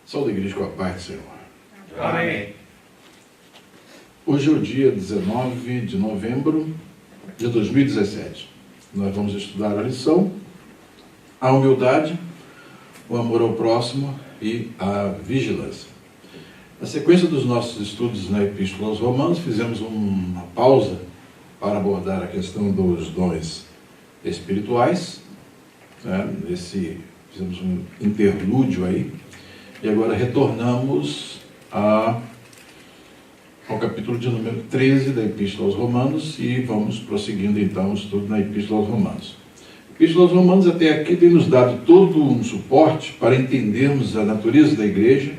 Saúde da igreja com a paz do Senhor. Amém. Hoje é o dia 19 de novembro de 2017. Nós vamos estudar a lição, a humildade, o amor ao próximo e a vigilância. Na sequência dos nossos estudos na Epístola aos Romanos, fizemos uma pausa para abordar a questão dos dons espirituais. Fizemos um interlúdio aí. E agora retornamos ao capítulo de número 13 da Epístola aos Romanos e vamos prosseguindo então o estudo na Epístola aos Romanos. A Epístola aos Romanos até aqui tem nos dado todo um suporte para entendermos a natureza da igreja,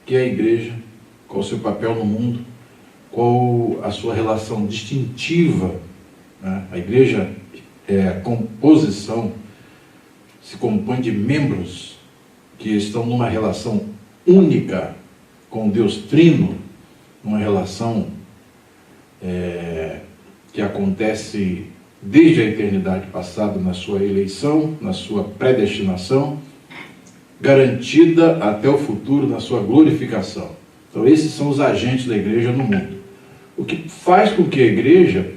que é a igreja, qual o seu papel no mundo, qual a sua relação distintiva, né? A igreja a composição, se compõe de membros que estão numa relação única com Deus Trino, uma relação que acontece desde a eternidade passada na sua eleição, na sua predestinação, garantida até o futuro na sua glorificação. Então esses são os agentes da igreja no mundo. O que faz com que a igreja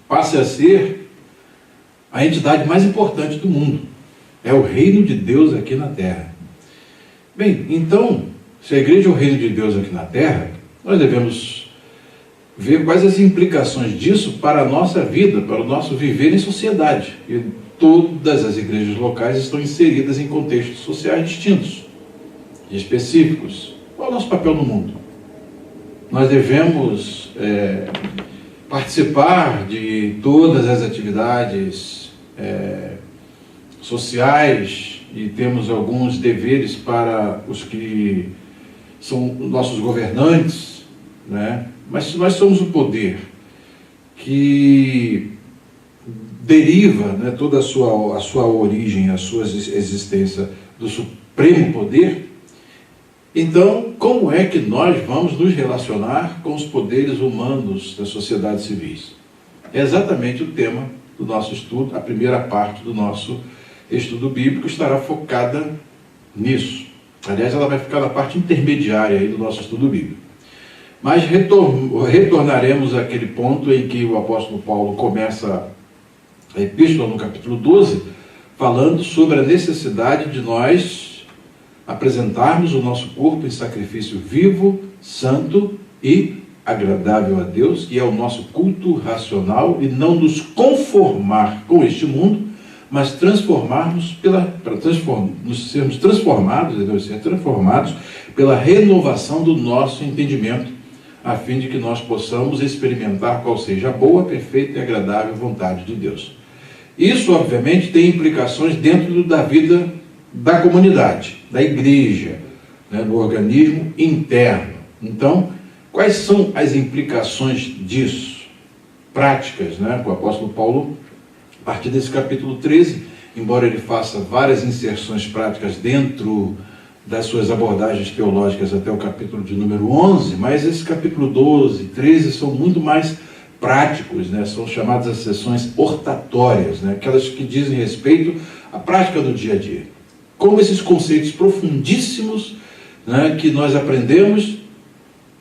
passe a ser a entidade mais importante do mundo. É o reino de Deus aqui na terra. Bem, então, se a igreja é o reino de Deus aqui na terra, nós devemos ver quais as implicações disso para a nossa vida, para o nosso viver em sociedade. E todas as igrejas locais estão inseridas em contextos sociais distintos e específicos. Qual é o nosso papel no mundo? Nós devemos participar de todas as atividades sociais e temos alguns deveres para os que são nossos governantes, né? Mas se nós somos o poder que deriva, né, toda a sua origem, a sua existência do supremo poder, então como é que nós vamos nos relacionar com os poderes humanos das sociedades civis? É exatamente o tema do nosso estudo, a primeira parte do nosso estudo bíblico estará focada nisso. Aliás, ela vai ficar na parte intermediária aí do nosso estudo bíblico. Mas retornaremos àquele ponto em que o apóstolo Paulo começa a epístola no capítulo 12, falando sobre a necessidade de nós apresentarmos o nosso corpo em sacrifício vivo, santo e agradável a Deus, que é o nosso culto racional, e não nos conformar com este mundo, mas transformarmos sermos transformados, devemos ser transformados pela renovação do nosso entendimento, a fim de que nós possamos experimentar qual seja a boa, perfeita e agradável vontade de Deus. Isso, obviamente, tem implicações dentro da vida da comunidade, da igreja, né, no organismo interno. Então, quais são as implicações disso? Práticas, né? O apóstolo Paulo, a partir desse capítulo 13, embora ele faça várias inserções práticas dentro das suas abordagens teológicas até o capítulo de número 11, mas esse capítulo 12 e 13 são muito mais práticos, né? São chamadas as sessões hortatórias, né? Aquelas que dizem respeito à prática do dia a dia. Como esses conceitos profundíssimos, né, que nós aprendemos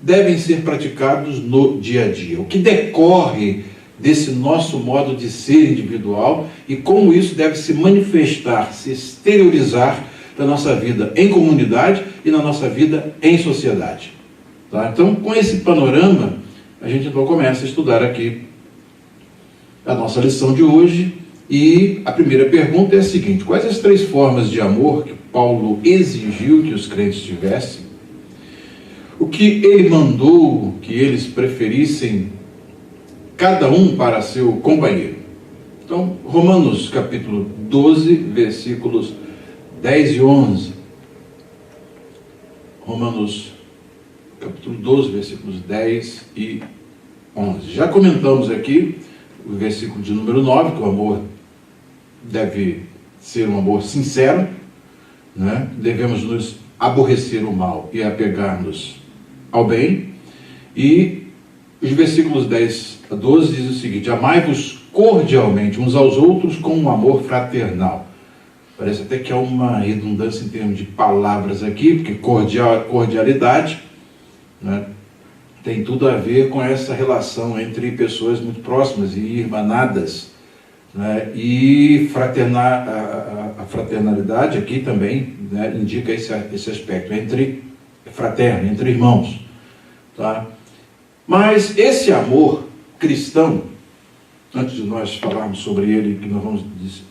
devem ser praticados no dia a dia. O que decorre desse nosso modo de ser individual e como isso deve se manifestar, se exteriorizar na nossa vida em comunidade e na nossa vida em sociedade. Tá? Então, com esse panorama, a gente então começa a estudar aqui a nossa lição de hoje. E a primeira pergunta é a seguinte: quais as 3 formas de amor que Paulo exigiu que os crentes tivessem? O que ele mandou que eles preferissem cada um para seu companheiro? Então, Romanos capítulo 12, versículos 10 e 11. Romanos capítulo 12, versículos 10 e 11. Já comentamos aqui o versículo de número 9, que o amor deve ser um amor sincero, né? Devemos nos aborrecer o mal e apegar-nos ao bem. E os versículos 10 a 12 diz o seguinte: amai-vos cordialmente uns aos outros com um amor fraternal. Parece até que há uma redundância em termos de palavras aqui, porque cordialidade, né, tem tudo a ver com essa relação entre pessoas muito próximas e irmanadas, né, e a fraternalidade aqui também, né, indica esse aspecto entre fraterno, entre irmãos. Tá? Mas esse amor cristão, antes de nós falarmos sobre ele, que nós vamos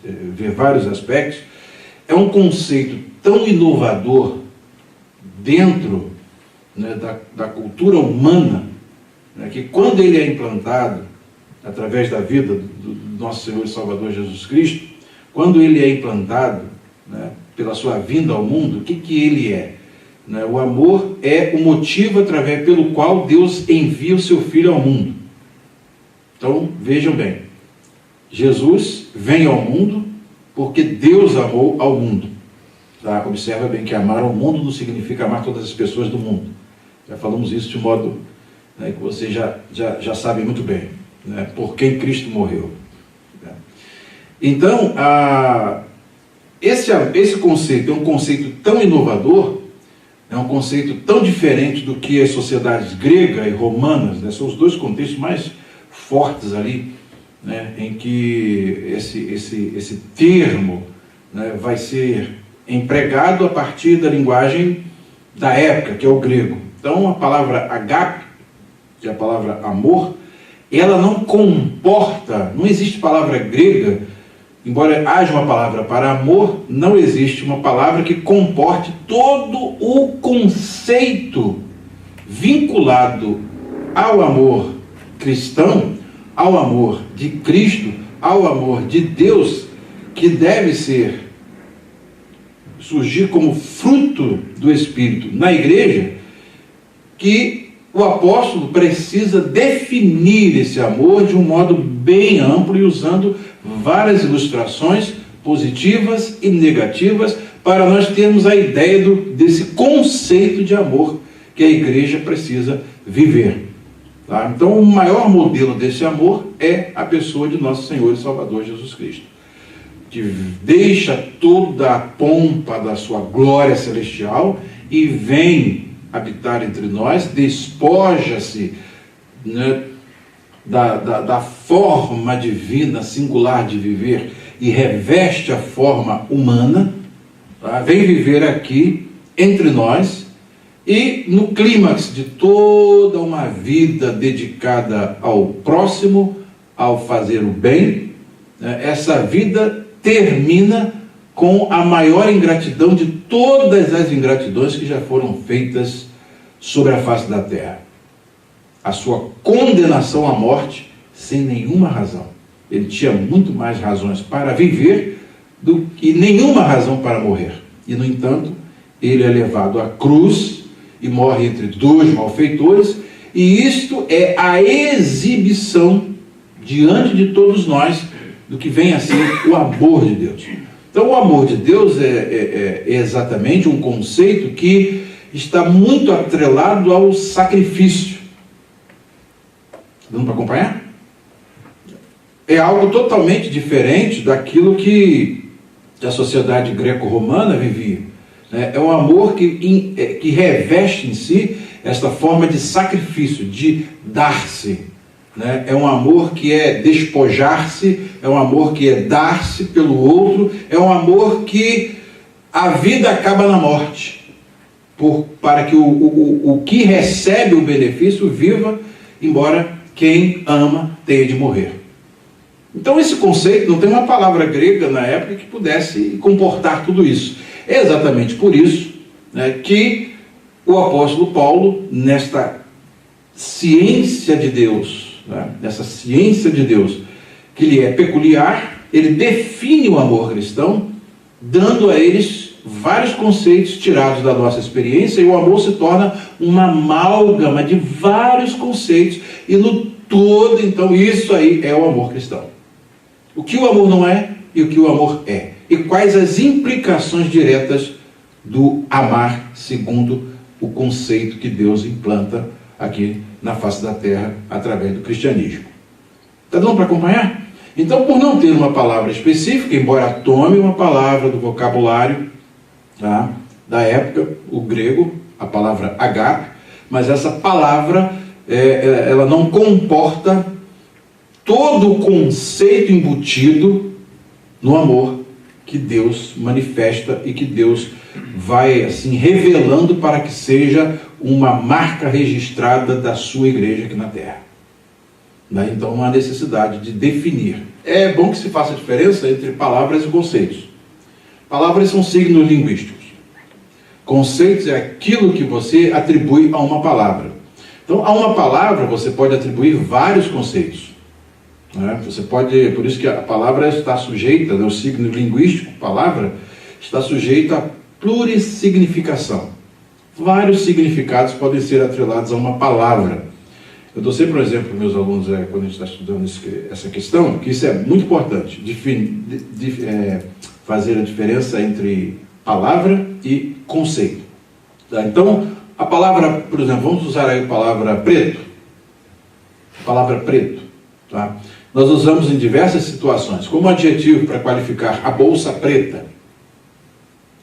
ver vários aspectos, é um conceito tão inovador dentro, né, da cultura humana, né, que quando ele é implantado através da vida do nosso Senhor e Salvador Jesus Cristo, quando ele é implantado, né, pela sua vinda ao mundo, o que ele é? Né, o amor é o motivo pelo qual Deus envia o seu Filho ao mundo. Então, vejam bem, Jesus vem ao mundo porque Deus amou ao mundo. Tá? Observa bem que amar ao mundo não significa amar todas as pessoas do mundo. Já falamos isso de modo, né, que vocês já sabem muito bem, né, por quem Cristo morreu. Né? Então, esse conceito é um conceito tão inovador, é um conceito tão diferente do que as sociedades grega e romanas, né, são os dois contextos mais fortes ali, né, em que esse termo, né, vai ser empregado a partir da linguagem da época, que é o grego. Então, a palavra agape, que é a palavra amor, ela não comporta, não existe palavra grega, embora haja uma palavra para amor, não existe uma palavra que comporte todo o conceito vinculado ao amor cristão, ao amor de Cristo, ao amor de Deus, que deve surgir como fruto do Espírito na igreja, que o apóstolo precisa definir esse amor de um modo bem amplo e usando várias ilustrações positivas e negativas para nós termos a ideia desse conceito de amor que a igreja precisa viver. Tá? Então, o maior modelo desse amor é a pessoa de nosso Senhor e Salvador Jesus Cristo, que deixa toda a pompa da sua glória celestial e vem habitar entre nós, despoja-se, né, da forma divina, singular de viver e reveste a forma humana, tá? Vem viver aqui entre nós e no clímax de toda uma vida dedicada ao próximo, ao fazer o bem, né, essa vida termina com a maior ingratidão de todas as ingratidões que já foram feitas sobre a face da terra. A sua condenação à morte sem nenhuma razão. Ele tinha muito mais razões para viver do que nenhuma razão para morrer. E, no entanto, ele é levado à cruz e morre entre dois malfeitores, e isto é a exibição diante de todos nós do que vem a ser o amor de Deus. Então, o amor de Deus é exatamente um conceito que está muito atrelado ao sacrifício. Dando para acompanhar? É algo totalmente diferente daquilo que a sociedade greco-romana vivia. É um amor que reveste em si esta forma de sacrifício, de dar-se. É um amor que é despojar-se, é um amor que é dar-se pelo outro, é um amor que a vida acaba na morte, para que o que recebe o benefício viva, embora quem ama tenha de morrer. Então esse conceito não tem uma palavra grega na época que pudesse comportar tudo isso. É exatamente por isso, né, que o apóstolo Paulo, nesta ciência de Deus, né, nessa ciência de Deus que lhe é peculiar, ele define o amor cristão, dando a eles vários conceitos tirados da nossa experiência, e o amor se torna uma amálgama de vários conceitos, e no todo, então, isso aí é o amor cristão. O que o amor não é e o que o amor é. E quais as implicações diretas do amar segundo o conceito que Deus implanta aqui na face da terra através do cristianismo. Está dando para acompanhar? Então, por não ter uma palavra específica, embora tome uma palavra do vocabulário, tá, da época, o grego, a palavra agape, mas essa palavra, ela não comporta todo o conceito embutido no amor que Deus manifesta e que Deus vai assim revelando para que seja uma marca registrada da sua igreja aqui na terra. Daí então uma necessidade de definir. É bom que se faça a diferença entre palavras e conceitos. Palavras são signos linguísticos. Conceitos é aquilo que você atribui a uma palavra. Então, a uma palavra você pode atribuir vários conceitos. Você pode, por isso que a palavra está sujeita, o signo linguístico, palavra, está sujeita a plurissignificação. Vários significados podem ser atrelados a uma palavra. Eu dou sempre um exemplo para meus alunos, quando a gente está estudando essa questão, que isso é muito importante, fazer a diferença entre palavra e conceito. Tá? Então, a palavra, por exemplo, vamos usar aí a palavra preto. Palavra preto. Tá? Nós usamos em diversas situações, como adjetivo para qualificar a bolsa preta,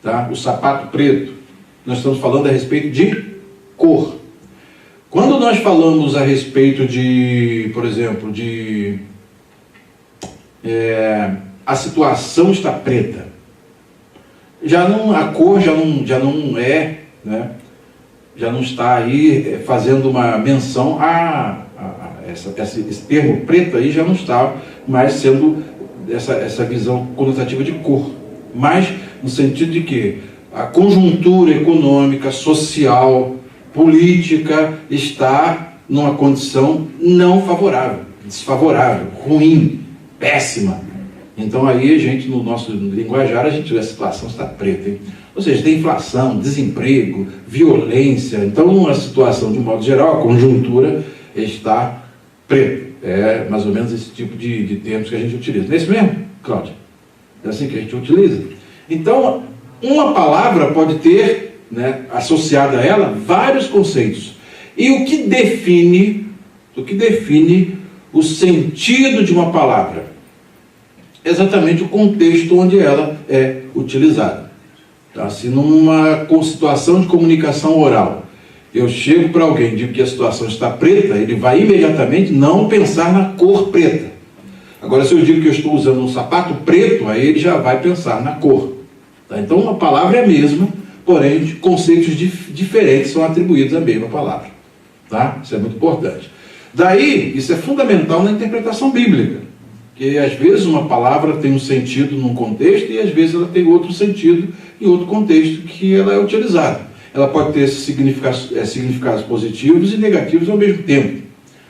tá? O sapato preto. Nós estamos falando a respeito de cor. Quando nós falamos a respeito de, por exemplo, a situação está preta, a cor já não é, né? Já não está aí fazendo uma menção esse termo preto aí já não está mais sendo essa visão conotativa de cor, mas no sentido de que a conjuntura econômica, social, política está numa condição não favorável, desfavorável, ruim, péssima. Então aí a gente, no nosso linguajar, a gente vê a situação está preta, hein? Ou seja, tem inflação, desemprego, violência. Então, a situação, de um modo geral, a conjuntura está preta. É mais ou menos esse tipo de termos que a gente utiliza. Não é isso mesmo, Cláudia? É assim que a gente utiliza? Então, uma palavra pode ter, né, associada a ela, vários conceitos. E o que define o sentido de uma palavra? Exatamente o contexto onde ela é utilizada. Tá? Se numa situação de comunicação oral, eu chego para alguém e digo que a situação está preta, ele vai imediatamente não pensar na cor preta. Agora, se eu digo que eu estou usando um sapato preto, aí ele já vai pensar na cor. Tá? Então, a palavra é a mesma, porém, conceitos diferentes são atribuídos à mesma palavra. Tá? Isso é muito importante. Daí, isso é fundamental na interpretação bíblica. Porque às vezes uma palavra tem um sentido num contexto e às vezes ela tem outro sentido em outro contexto que ela é utilizada. Ela pode ter significados positivos e negativos ao mesmo tempo.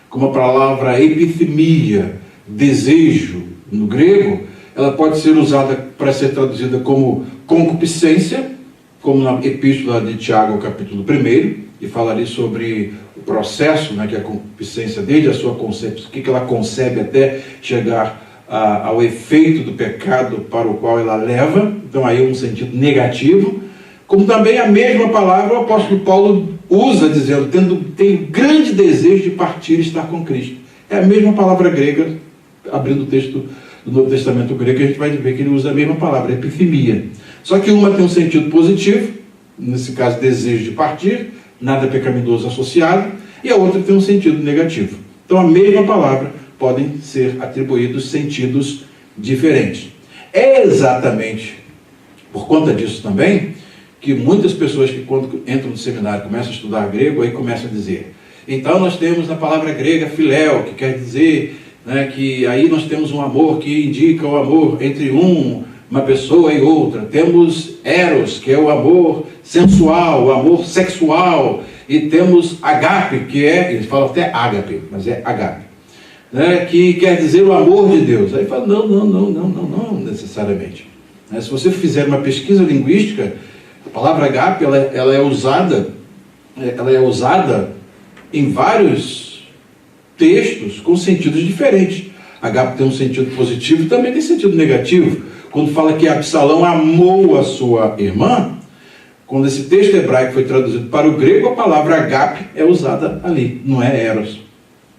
Como a palavra epithemia, desejo, no grego, ela pode ser usada para ser traduzida como concupiscência, como na epístola de Tiago, capítulo 1, e fala ali sobre o processo, né, que é a concupiscência, desde a sua concepção, o que ela concebe até chegar ao efeito do pecado para o qual ela leva. Então aí é um sentido negativo. Como também a mesma palavra o apóstolo Paulo usa, dizendo, tenho grande desejo de partir e estar com Cristo. É a mesma palavra grega, abrindo o texto do Novo Testamento grego, que a gente vai ver que ele usa a mesma palavra, epithemia. Só que uma tem um sentido positivo, nesse caso desejo de partir, nada pecaminoso associado, e a outra tem um sentido negativo. Então a mesma palavra podem ser atribuídos sentidos diferentes. É exatamente por conta disso também que muitas pessoas que quando entram no seminário começam a estudar grego, aí começam a dizer, então nós temos na palavra grega filéu, que quer dizer, né, que aí nós temos um amor que indica o amor entre uma pessoa e outra. Temos eros, que é o amor sensual, o amor sexual, e temos agape, que é, eles falam até ágape, mas é agape, né, que quer dizer o amor de Deus. Aí fala, não necessariamente. Se você fizer uma pesquisa linguística, a palavra agape, ela é usada em vários textos com sentidos diferentes. Agape tem um sentido positivo e também tem sentido negativo. Quando fala que Absalão amou a sua irmã, quando esse texto hebraico foi traduzido para o grego, a palavra agape é usada ali, não é eros.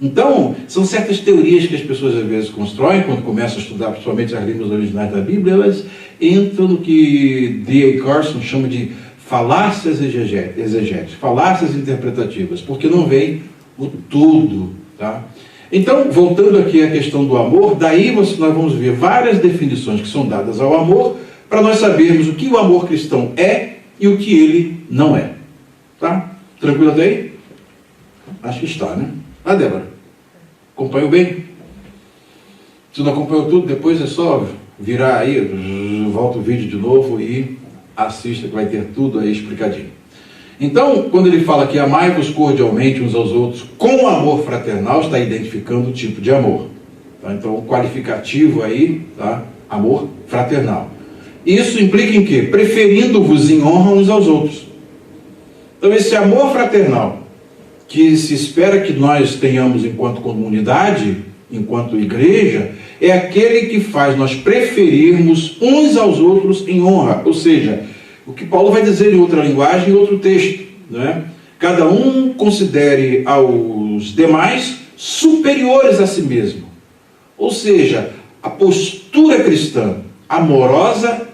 Então, são certas teorias que as pessoas às vezes constroem quando começam a estudar, principalmente as línguas originais da Bíblia, elas entram no que D.A. Carson chama de falácias exegéticas, falácias interpretativas, porque não vem o tudo, tá? Então, voltando aqui à questão do amor, daí nós vamos ver várias definições que são dadas ao amor, para nós sabermos o que o amor cristão é e o que ele não é. Tá? Tranquilo até aí? Acho que está, né? Ah, Débora, acompanhou bem? Se não acompanhou tudo, depois é só virar aí, volta o vídeo de novo e assista que vai ter tudo aí explicadinho. Então, quando ele fala que amai-vos cordialmente uns aos outros com amor fraternal, está identificando o tipo de amor. Tá? Então, o qualificativo aí, tá? Amor fraternal. Isso implica em quê? Preferindo-vos em honra uns aos outros. Então, esse amor fraternal, que se espera que nós tenhamos enquanto comunidade, enquanto igreja, é aquele que faz nós preferirmos uns aos outros em honra. Ou seja, o que Paulo vai dizer em outra linguagem, em outro texto, né? Cada um considere aos demais superiores a si mesmo. Ou seja, a postura cristã amorosa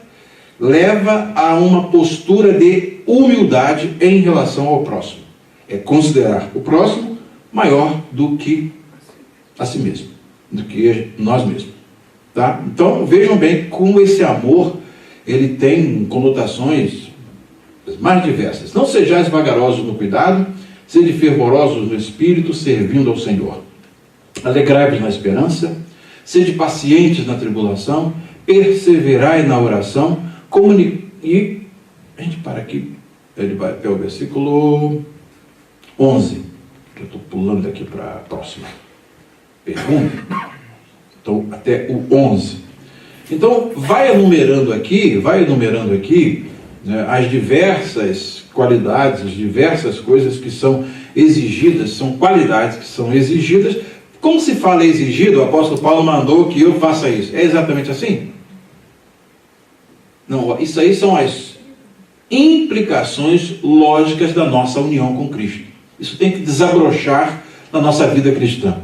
leva a uma postura de humildade em relação ao próximo. É considerar o próximo maior do que a si mesmo, do que nós mesmos. Tá? Então, vejam bem como esse amor ele tem conotações mais diversas. Não sejais vagarosos no cuidado, sede fervorosos no espírito, servindo ao Senhor. Alegrai-vos na esperança, sede pacientes na tribulação, perseverai na oração, e a gente para aqui, ele vai até o versículo 11. Eu estou pulando aqui para a próxima pergunta. Então, até o 11. Então, vai enumerando aqui, né, as diversas qualidades, as diversas coisas que são exigidas, são qualidades que são exigidas. Como se fala exigido, o apóstolo Paulo mandou que eu faça isso. É exatamente assim? Não, isso aí são as implicações lógicas da nossa união com Cristo. Isso tem que desabrochar na nossa vida cristã.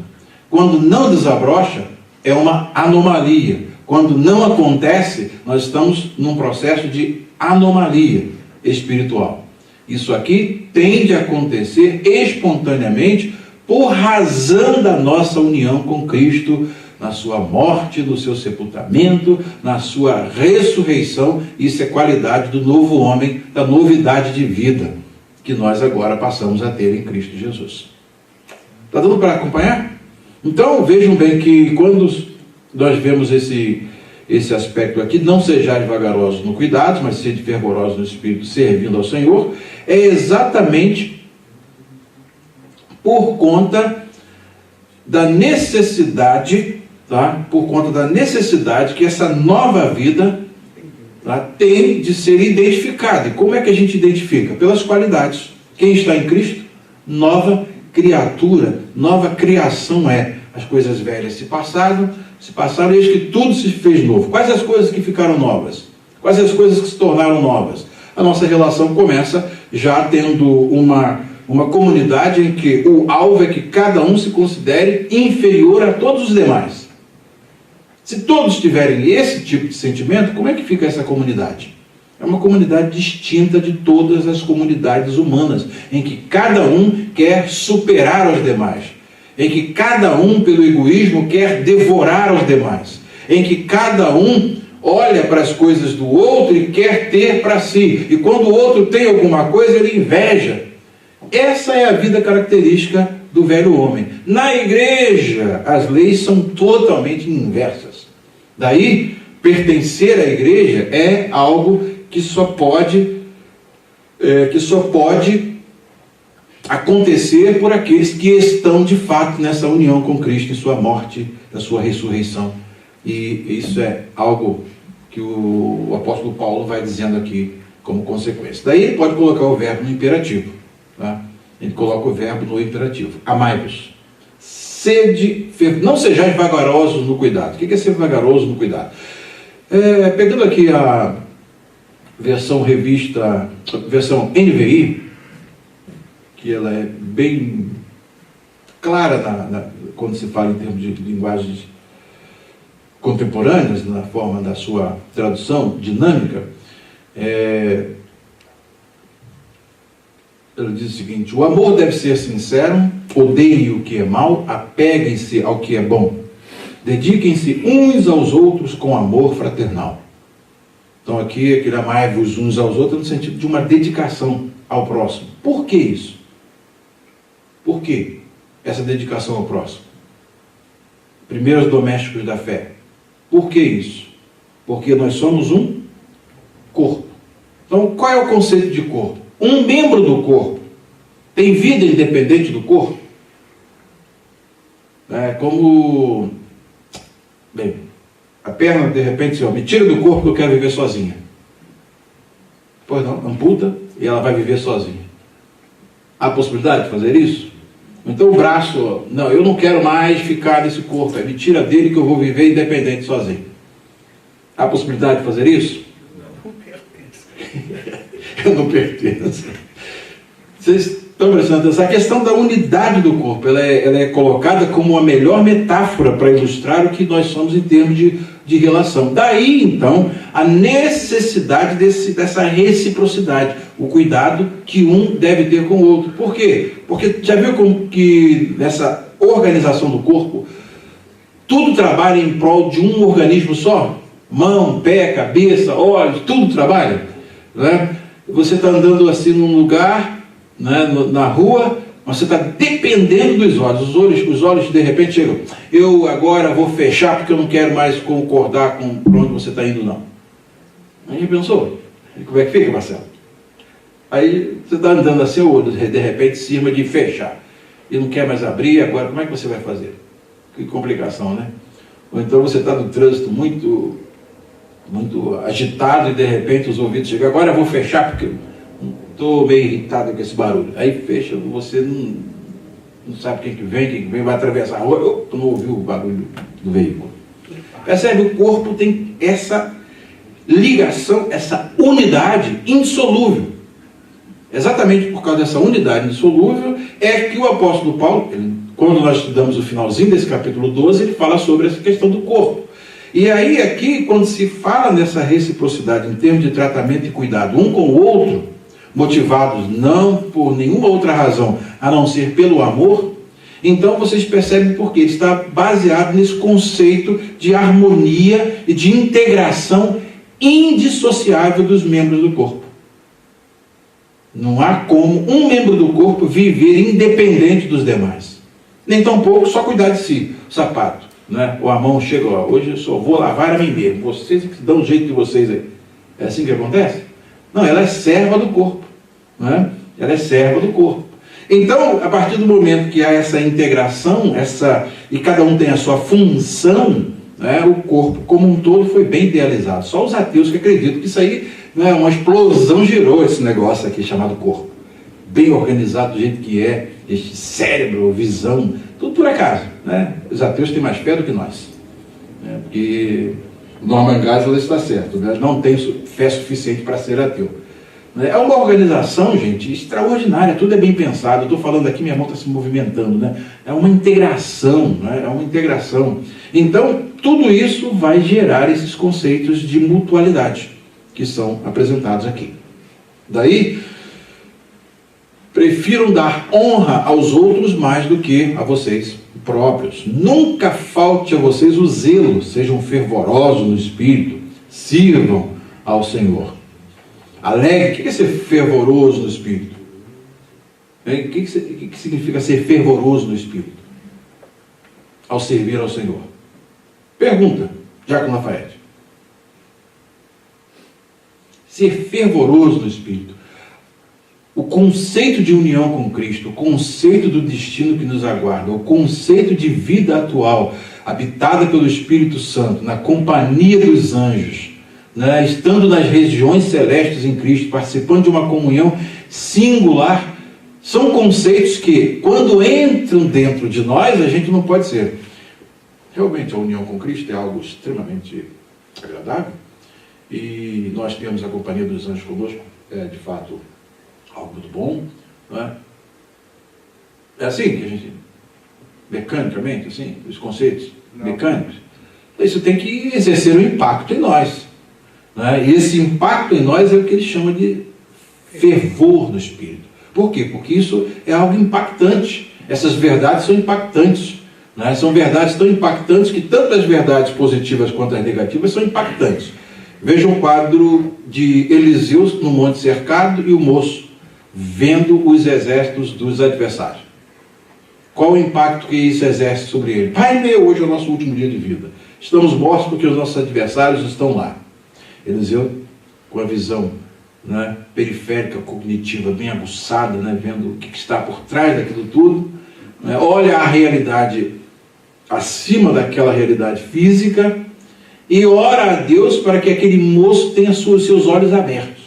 Quando não desabrocha, é uma anomalia. Quando não acontece, nós estamos num processo de anomalia espiritual. Isso aqui tende a acontecer espontaneamente por razão da nossa união com Cristo, na sua morte, no seu sepultamento, na sua ressurreição. Isso é qualidade do novo homem, da novidade de vida que nós agora passamos a ter em Cristo Jesus. Está dando para acompanhar? Então, vejam bem que quando nós vemos esse aspecto aqui, não sejais vagarosos no cuidado, mas sede fervorosos no espírito, servindo ao Senhor, é exatamente por conta da necessidade, tá? Por conta da necessidade que essa nova vida, tá, tem de ser identificada. E como é que a gente identifica? Pelas qualidades. Quem está em Cristo, nova criatura, nova criação é. As coisas velhas se passaram, eis que tudo se fez novo. Quais as coisas que ficaram novas? Quais as coisas que se tornaram novas? A nossa relação começa já tendo uma comunidade em que o alvo é que cada um se considere inferior a todos os demais. Se todos tiverem esse tipo de sentimento, como é que fica essa comunidade? É uma comunidade distinta de todas as comunidades humanas, em que cada um quer superar os demais, em que cada um, pelo egoísmo, quer devorar os demais, em que cada um olha para as coisas do outro e quer ter para si, e quando o outro tem alguma coisa, ele inveja. Essa é a vida característica do velho homem. Na igreja, as leis são totalmente inversas. Daí, pertencer à igreja é algo que só pode acontecer por aqueles que estão de fato nessa união com Cristo em sua morte, na sua ressurreição. E isso é algo que o apóstolo Paulo vai dizendo aqui como consequência. Daí ele pode colocar o verbo no imperativo. Tá? Ele coloca o verbo no imperativo. Amai-vos. Não sejais vagarosos no cuidado. O que é ser vagaroso no cuidado? Pegando aqui a versão NVI, que ela é bem clara quando se fala em termos de linguagens contemporâneas, na forma da sua tradução dinâmica. Ele diz o seguinte: o amor deve ser sincero, odeie o que é mal, apeguem-se ao que é bom, dediquem-se uns aos outros com amor fraternal. Então aqui, aquele amai-vos uns aos outros no sentido de uma dedicação ao próximo. Por que isso? Por que essa dedicação ao próximo? Primeiros domésticos da fé. Por que isso? Porque nós somos um corpo. Então, qual é o conceito de corpo? Um membro do corpo tem vida independente do corpo? Como... Bem, a perna, de repente, me tira do corpo que eu quero viver sozinha. Pois não, amputa e ela vai viver sozinha. Há possibilidade de fazer isso? Então o braço, não, eu não quero mais ficar nesse corpo, me tira dele que eu vou viver independente sozinho. Há possibilidade de fazer isso? Não pertence. Eu não pertenço. Vocês estão prestando atenção? A questão da unidade do corpo, ela é colocada como a melhor metáfora para ilustrar o que nós somos em termos de relação. Daí, então, a necessidade dessa reciprocidade, o cuidado que um deve ter com o outro. Por quê? Porque já viu como que nessa organização do corpo, tudo trabalha em prol de um organismo só? Mão, pé, cabeça, olhos, tudo trabalha, né? Você está andando assim num lugar, né, na rua, mas você está dependendo dos olhos. Os olhos de repente chegam, eu agora vou fechar porque eu não quero mais concordar com onde você está indo, não. Aí já pensou? E como é que fica, Marcelo? Aí você está andando assim, o olho de repente cisma de fechar e não quer mais abrir, agora como é que você vai fazer? Que complicação, né? Ou então você está no trânsito muito agitado e de repente os ouvidos chegam, agora eu vou fechar porque estou meio irritado com esse barulho. Aí fecha, você não sabe quem que vem, vai atravessar a rua, tu não ouviu o barulho do veículo. Percebe? O corpo tem essa ligação, essa unidade insolúvel. Exatamente por causa dessa unidade insolúvel é que o apóstolo Paulo, quando nós estudamos o finalzinho desse capítulo 12, ele fala sobre essa questão do corpo. E aí aqui, quando se fala nessa reciprocidade em termos de tratamento e cuidado um com o outro, motivados não por nenhuma outra razão, a não ser pelo amor, então vocês percebem porque está baseado nesse conceito de harmonia e de integração indissociável dos membros do corpo. Não há como um membro do corpo viver independente dos demais. Nem tampouco só cuidar de si, o sapato. Né? Ou a mão chega, hoje eu só vou lavar a mim mesmo, vocês que dão o jeito de vocês aí. É assim que acontece? Não, ela é serva do corpo. Né? Ela é serva do corpo. Então, a partir do momento que há essa integração, e cada um tem a sua função, né, o corpo como um todo foi bem idealizado. Só os ateus que acreditam que isso aí, né, uma explosão gerou esse negócio aqui chamado corpo. Bem organizado do jeito que é, este cérebro, visão, tudo por acaso. Né? Os ateus têm mais fé do que nós. Né? Porque Norman Geisler está certo, né? Não tem fé suficiente para ser ateu. É uma organização, gente, extraordinária, tudo é bem pensado. Eu estou falando aqui, minha mão está se movimentando, né? É uma integração, né? É uma integração. Então, tudo isso vai gerar esses conceitos de mutualidade que são apresentados aqui. Daí, prefiram dar honra aos outros mais do que a vocês próprios. Nunca falte a vocês o zelo, sejam fervorosos no espírito, sirvam ao Senhor. Alegre, o que é ser fervoroso no espírito? O que significa ser fervoroso no espírito? Ao servir ao Senhor. Pergunta, Diácono Lafayette. Ser fervoroso no espírito. O conceito de união com Cristo, o conceito do destino que nos aguarda, o conceito de vida atual, habitada pelo Espírito Santo, na companhia dos anjos, né, estando nas regiões celestes em Cristo, participando de uma comunhão singular, são conceitos que, quando entram dentro de nós, a gente não pode ser. Realmente, a união com Cristo é algo extremamente agradável, e nós temos a companhia dos anjos conosco, de fato, algo muito bom, não é? É assim que a gente mecanicamente, assim, os conceitos Não. mecânicos. Isso tem que exercer um impacto em nós, né? E esse impacto em nós é o que ele chama de fervor no Espírito. Por quê? Porque isso é algo impactante. Essas verdades são impactantes, né? São verdades tão impactantes que tanto as verdades positivas quanto as negativas são impactantes. Veja o quadro de Eliseu no monte cercado e o moço vendo os exércitos dos adversários. Qual o impacto que isso exerce sobre ele? Pai meu, hoje é o nosso último dia de vida. Estamos mortos porque os nossos adversários estão lá. Eliseu, com a visão, né, periférica, cognitiva, bem aguçada, né, vendo o que está por trás daquilo tudo, né, olha a realidade acima daquela realidade física e ora a Deus para que aquele moço tenha seus olhos abertos.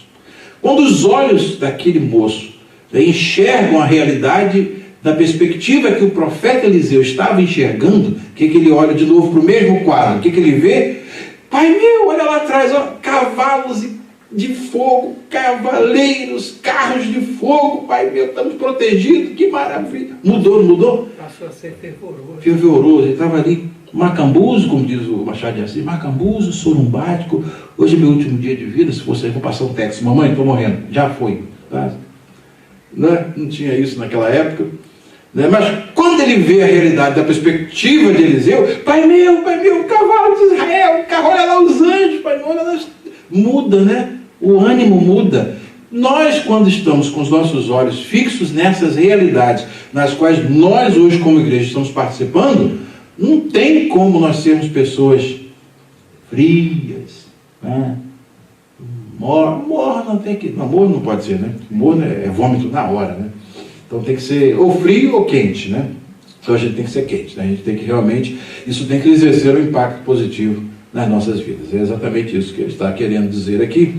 Quando os olhos daquele moço enxergam a realidade da perspectiva que o profeta Eliseu estava enxergando, o que ele olha de novo para o mesmo quadro? O que ele vê? Pai meu, olha lá atrás, ó, cavalos de fogo, cavaleiros, carros de fogo, pai meu, estamos protegidos, que maravilha. Mudou, não mudou? Passou a ser fervoroso. Fervoroso, ele estava ali, macambuzo, como diz o Machado de Assis, macambuzo, sorumbático, hoje é meu último dia de vida, se fosse aí, vou passar um texto, mamãe, estou morrendo, já foi. Tá? Não tinha isso naquela época. Mas quando ele vê a realidade da perspectiva de Eliseu, pai meu, cavalo de Israel, olha lá os anjos, pai meu, olha lá, muda, né? O ânimo muda. Nós, quando estamos com os nossos olhos fixos nessas realidades, nas quais nós hoje como igreja estamos participando, não tem como nós sermos pessoas frias, né? Morno tem que... Morno não pode ser, né? Morno é vômito na hora, né? Então tem que ser ou frio ou quente, né? Então a gente tem que ser quente, né? A gente tem que realmente... Isso tem que exercer um impacto positivo nas nossas vidas. É exatamente isso que ele está querendo dizer aqui.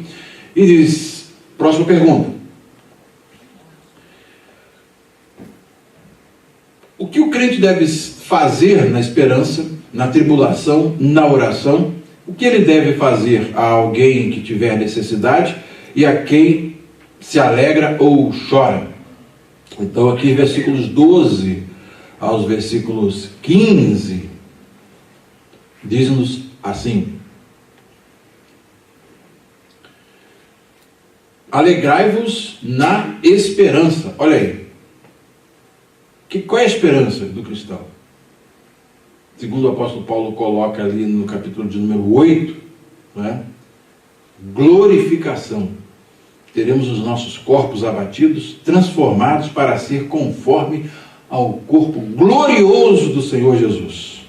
E diz... Próxima pergunta. O que o crente deve fazer na esperança, na tribulação, na oração? O que ele deve fazer a alguém que tiver necessidade e a quem se alegra ou chora? Então aqui versículos 12 aos versículos 15 diz-nos assim: alegrai-vos na esperança. Olha aí, qual é a esperança do cristão? Segundo o apóstolo Paulo coloca ali no capítulo de número 8, né? Glorificação. Teremos os nossos corpos abatidos, transformados para ser conforme ao corpo glorioso do Senhor Jesus.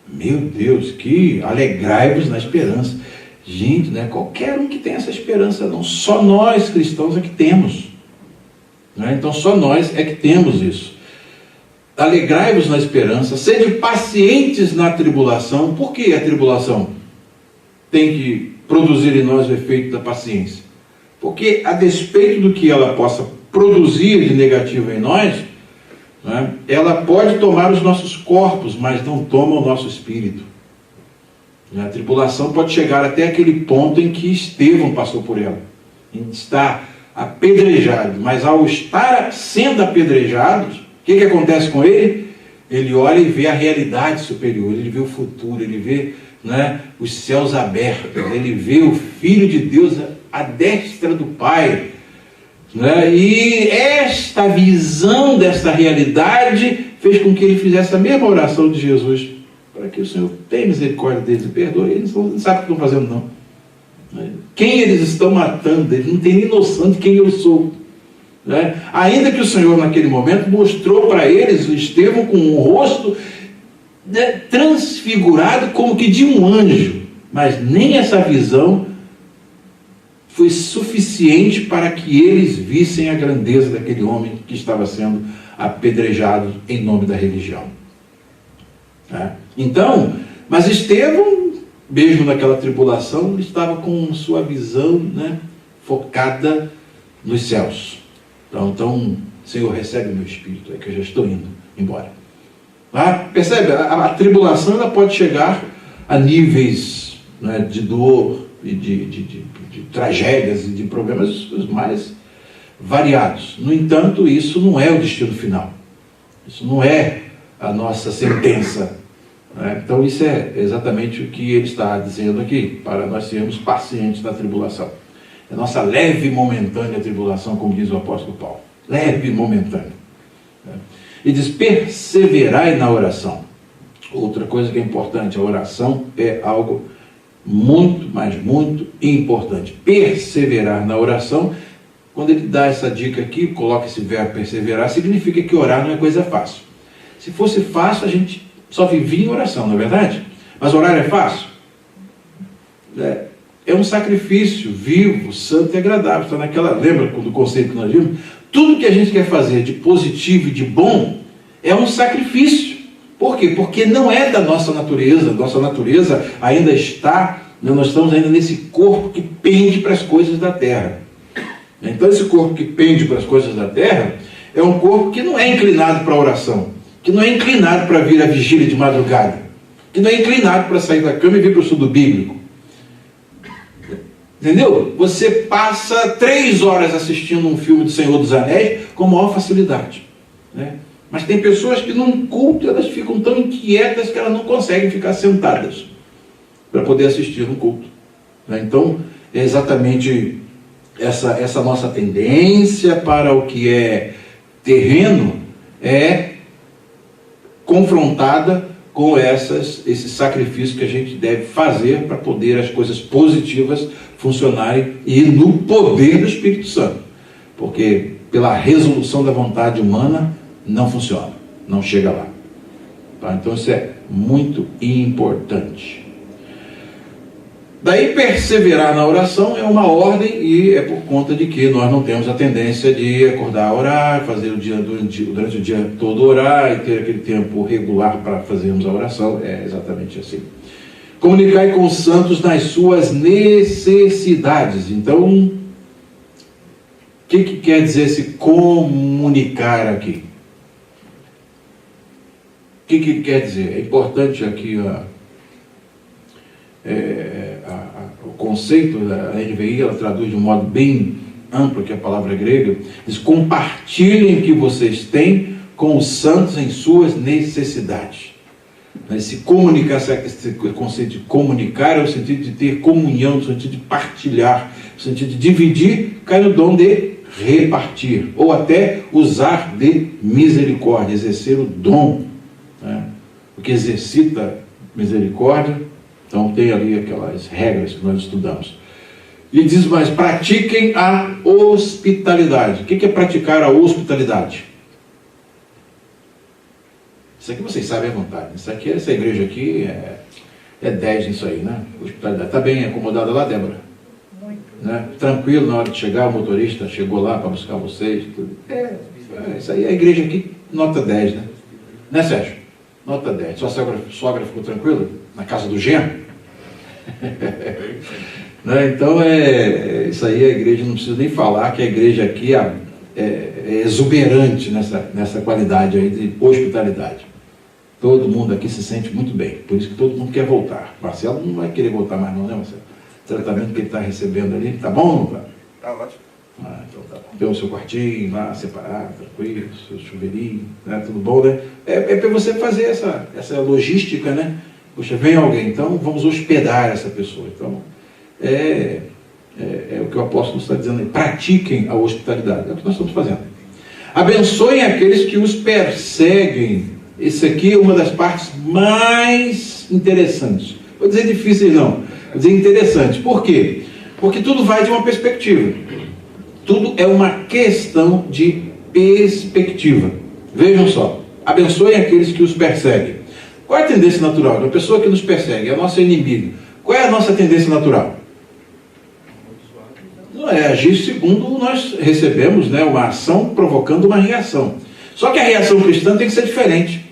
Meu Deus, que alegrai-vos na esperança. Gente, não é qualquer um que tem essa esperança, não. Só nós cristãos é que temos. Né? Então só nós é que temos isso. Alegrai-vos na esperança, sede pacientes na tribulação. Por que a tribulação tem que produzir em nós o efeito da paciência? Porque, a despeito do que ela possa produzir de negativo em nós, né, ela pode tomar os nossos corpos, mas não toma o nosso espírito. A tribulação pode chegar até aquele ponto em que Estevão passou por ela. Ele está apedrejado, mas ao estar sendo apedrejado, o que acontece com ele? Ele olha e vê a realidade superior, ele vê o futuro, ele vê, né, os céus abertos, ele vê o Filho de Deus à destra do Pai. Né? E esta visão dessa realidade fez com que ele fizesse a mesma oração de Jesus, para que o Senhor tenha misericórdia deles e perdoe. Eles não sabem o que estão fazendo, não. Quem eles estão matando, eles não têm nem noção de quem eu sou. Né? Ainda que o Senhor naquele momento mostrou para eles o Estevão com um rosto, né, transfigurado como que de um anjo, mas nem essa visão foi suficiente para que eles vissem a grandeza daquele homem que estava sendo apedrejado em nome da religião. Né? Então, mas Estevão, mesmo naquela tribulação, ele estava com sua visão, né, focada nos céus. Então, Senhor, recebe o meu espírito, é que eu já estou indo embora. Percebe? A tribulação ela pode chegar a níveis, né, de dor e de tragédias e de problemas os mais variados. No entanto, isso não é o destino final. Isso não é a nossa sentença. Né? Então isso é exatamente o que ele está dizendo aqui, para nós sermos pacientes na tribulação. É nossa leve e momentânea tribulação, como diz o apóstolo Paulo. Leve e momentânea. Né? E diz, perseverai na oração. Outra coisa que é importante, a oração é algo muito, mas muito importante. Perseverar na oração, quando ele dá essa dica aqui, coloca esse verbo perseverar, significa que orar não é coisa fácil. Se fosse fácil, a gente só vivia em oração, não é verdade? Mas orar é fácil? É um sacrifício vivo, santo e agradável. Está naquela, lembra do conceito que nós vimos? Tudo que a gente quer fazer de positivo e de bom é um sacrifício. Por quê? Porque não é da nossa natureza. Nossa natureza ainda está, nós estamos ainda nesse corpo que pende para as coisas da terra. Então esse corpo que pende para as coisas da terra é um corpo que não é inclinado para a oração, que não é inclinado para vir à vigília de madrugada, que não é inclinado para sair da cama e vir para o estudo bíblico. Entendeu? Você passa 3 horas assistindo um filme do Senhor dos Anéis com maior facilidade, né? Mas tem pessoas que num culto elas ficam tão inquietas que elas não conseguem ficar sentadas para poder assistir um culto, né? Então é exatamente essa nossa tendência para o que é terreno é confrontada com esses sacrifícios que a gente deve fazer para poder as coisas positivas funcionarem e no poder do Espírito Santo. Porque pela resolução da vontade humana não funciona, não chega lá. Tá? Então isso é muito importante. Daí perseverar na oração é uma ordem e é por conta de que nós não temos a tendência de acordar a orar, fazer durante o dia todo orar e ter aquele tempo regular para fazermos a oração. É exatamente assim. Comunicai com os santos nas suas necessidades. Então, o que quer dizer esse comunicar aqui? O que quer dizer? É importante aqui o conceito da NVI, ela traduz de um modo bem amplo, que é a palavra grega, diz: compartilhem o que vocês têm com os santos em suas necessidades. Esse comunicar, esse conceito de comunicar é o sentido de ter comunhão, no sentido de partilhar, no sentido de dividir, cai no dom de repartir, ou até usar de misericórdia, exercer o dom, né? O que exercita misericórdia. Então tem ali aquelas regras que nós estudamos. E diz mais, pratiquem a hospitalidade. O que é praticar a hospitalidade? Isso aqui vocês sabem à vontade. Essa igreja aqui é 10 nisso aí, né? Hospitalidade. Está bem acomodada lá, Débora? Muito. Né? Tranquilo, na hora de chegar, o motorista chegou lá para buscar vocês. Tudo. Isso aí é a igreja aqui, nota 10, né? Né, Sérgio? Nota 10. Sua sogra ficou tranquila? Na casa do genro? Né? Então, isso aí a igreja, não precisa nem falar que a igreja aqui é exuberante nessa qualidade aí de hospitalidade. Todo mundo aqui se sente muito bem, por isso que todo mundo quer voltar. Marcelo não vai querer voltar mais não, né, Marcelo? O tratamento que ele está recebendo ali, tá bom ou não tá? Tá ótimo. Então tá bom. Tem o seu quartinho lá, separado, tranquilo, seu chuveirinho, né? Tudo bom, né? É para você fazer essa logística, né? Poxa, vem alguém, então vamos hospedar essa pessoa. Então, é o que o apóstolo está dizendo aí. Pratiquem a hospitalidade. É o que nós estamos fazendo. Abençoem aqueles que os perseguem. Isso aqui é uma das partes mais interessantes. Vou dizer difíceis não, vou dizer interessante. Por quê? Porque tudo vai de uma perspectiva. Tudo é uma questão de perspectiva. Vejam só. Abençoem aqueles que os perseguem. Qual é a tendência natural? A pessoa que nos persegue é a nossa inimiga. Qual é a nossa tendência natural? Não é agir segundo nós recebemos, né, uma ação provocando uma reação. Só que a reação cristã tem que ser diferente.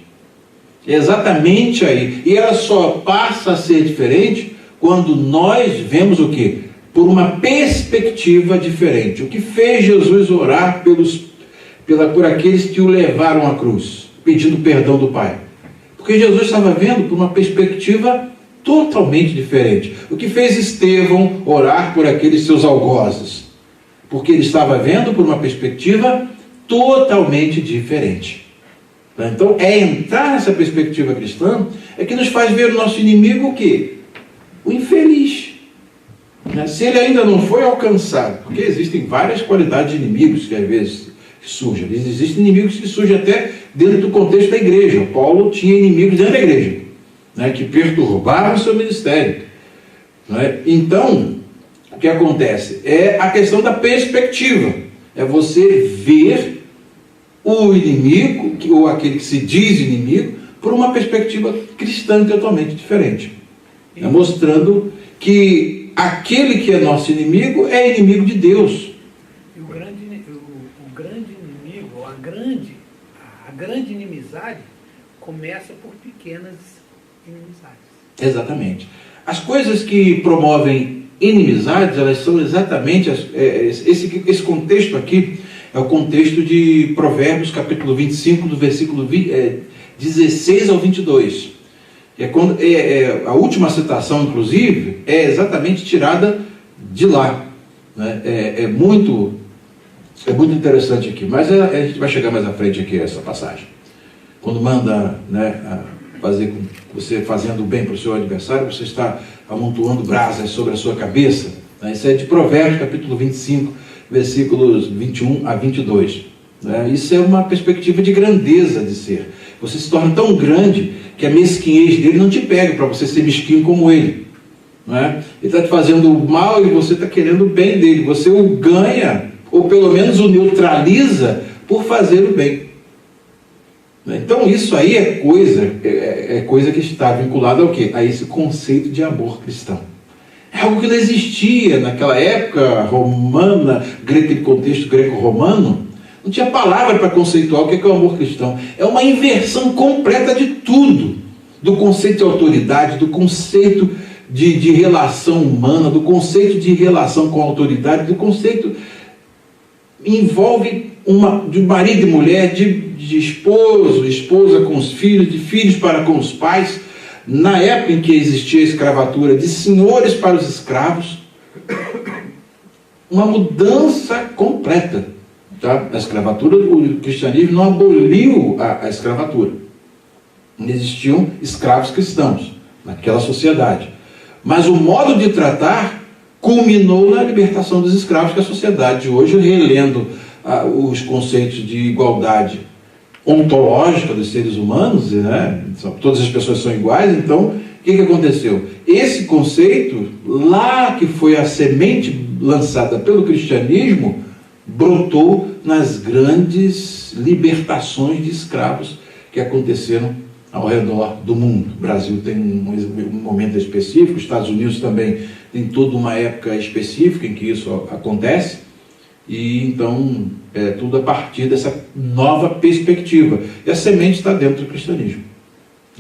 É exatamente aí. E ela só passa a ser diferente quando nós vemos o quê? Por uma perspectiva diferente. O que fez Jesus orar por aqueles que o levaram à cruz, pedindo perdão do Pai? Porque Jesus estava vendo por uma perspectiva totalmente diferente. O que fez Estevão orar por aqueles seus algozes? Porque ele estava vendo por uma perspectiva totalmente diferente. Então, entrar nessa perspectiva cristã é que nos faz ver o nosso inimigo o quê? O infeliz. Se ele ainda não foi alcançado, porque existem várias qualidades de inimigos que às vezes surgem. Existem inimigos que surgem até dentro do contexto da igreja. Paulo tinha inimigos dentro da igreja, que perturbavam o seu ministério. Então, o que acontece? É a questão da perspectiva. É você ver o inimigo, ou aquele que se diz inimigo, por uma perspectiva cristã totalmente diferente. Mostrando que aquele que é nosso inimigo é inimigo de Deus. E o grande inimigo, a grande inimizade, começa por pequenas inimizades. Exatamente. As coisas que promovem inimizades, elas são exatamente, esse contexto aqui é o contexto de Provérbios, capítulo 25, do versículo 16 ao 22. A última citação, inclusive, é exatamente tirada de lá. É muito interessante aqui, mas a gente vai chegar mais à frente aqui, essa passagem. Quando manda fazer com você fazendo bem para o seu adversário, você está amontoando brasas sobre a sua cabeça. Isso é de Provérbios, capítulo 25, versículos 21 a 22. Isso é uma perspectiva de grandeza de ser. Você se torna tão grande que a mesquinhez dele não te pega para você ser mesquinho como ele. Ele está te fazendo mal e você está querendo o bem dele. Você o ganha, ou pelo menos o neutraliza, por fazer o bem. Então isso aí é coisa que está vinculada ao quê? A esse conceito de amor cristão. É algo que não existia naquela época romana, aquele contexto greco-romano. Não tinha palavra para conceituar o que é o amor cristão. É uma inversão completa de tudo. Do conceito de autoridade, do conceito de relação humana, do conceito de relação com a autoridade, do conceito... envolve de marido e mulher, de esposo, esposa com os filhos, de filhos para com os pais, na época em que existia a escravatura, de senhores para os escravos, uma mudança completa. A escravatura, o cristianismo não aboliu a escravatura. Não existiam escravos cristãos naquela sociedade. Mas o modo de tratar culminou na libertação dos escravos, que a sociedade hoje, relendo os conceitos de igualdade ontológica dos seres humanos, todas as pessoas são iguais. Então, o que aconteceu? Esse conceito, lá que foi a semente lançada pelo cristianismo, brotou nas grandes libertações de escravos que aconteceram ao redor do mundo. O Brasil tem um momento específico, os Estados Unidos também tem toda uma época específica em que isso acontece, e então tudo a partir dessa nova perspectiva. E a semente está dentro do cristianismo.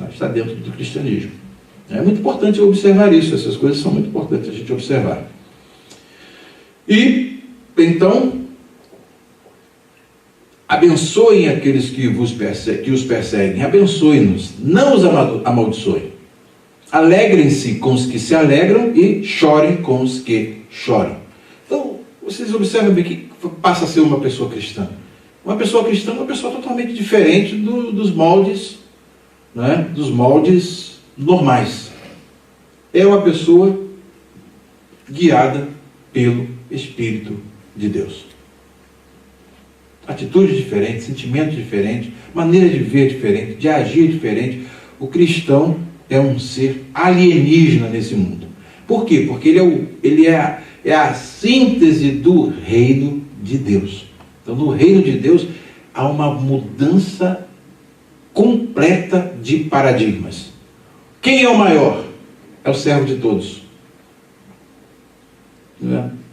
Está dentro do cristianismo. É muito importante observar isso, essas coisas são muito importantes a gente observar. E, então, abençoem aqueles que os perseguem, abençoe-nos, não os amaldiçoem. Alegrem-se com os que se alegram e chorem com os que choram. Então, vocês observam bem que passa a ser uma pessoa cristã. Uma pessoa cristã é uma pessoa totalmente diferente dos moldes, dos moldes normais. É uma pessoa guiada pelo Espírito de Deus. Atitudes diferentes, sentimentos diferentes, maneira de ver diferente, de agir diferente. O cristão é um ser alienígena nesse mundo. Por quê? Porque ele é a síntese do reino de Deus. Então, no reino de Deus, há uma mudança completa de paradigmas. Quem é o maior? É o servo de todos.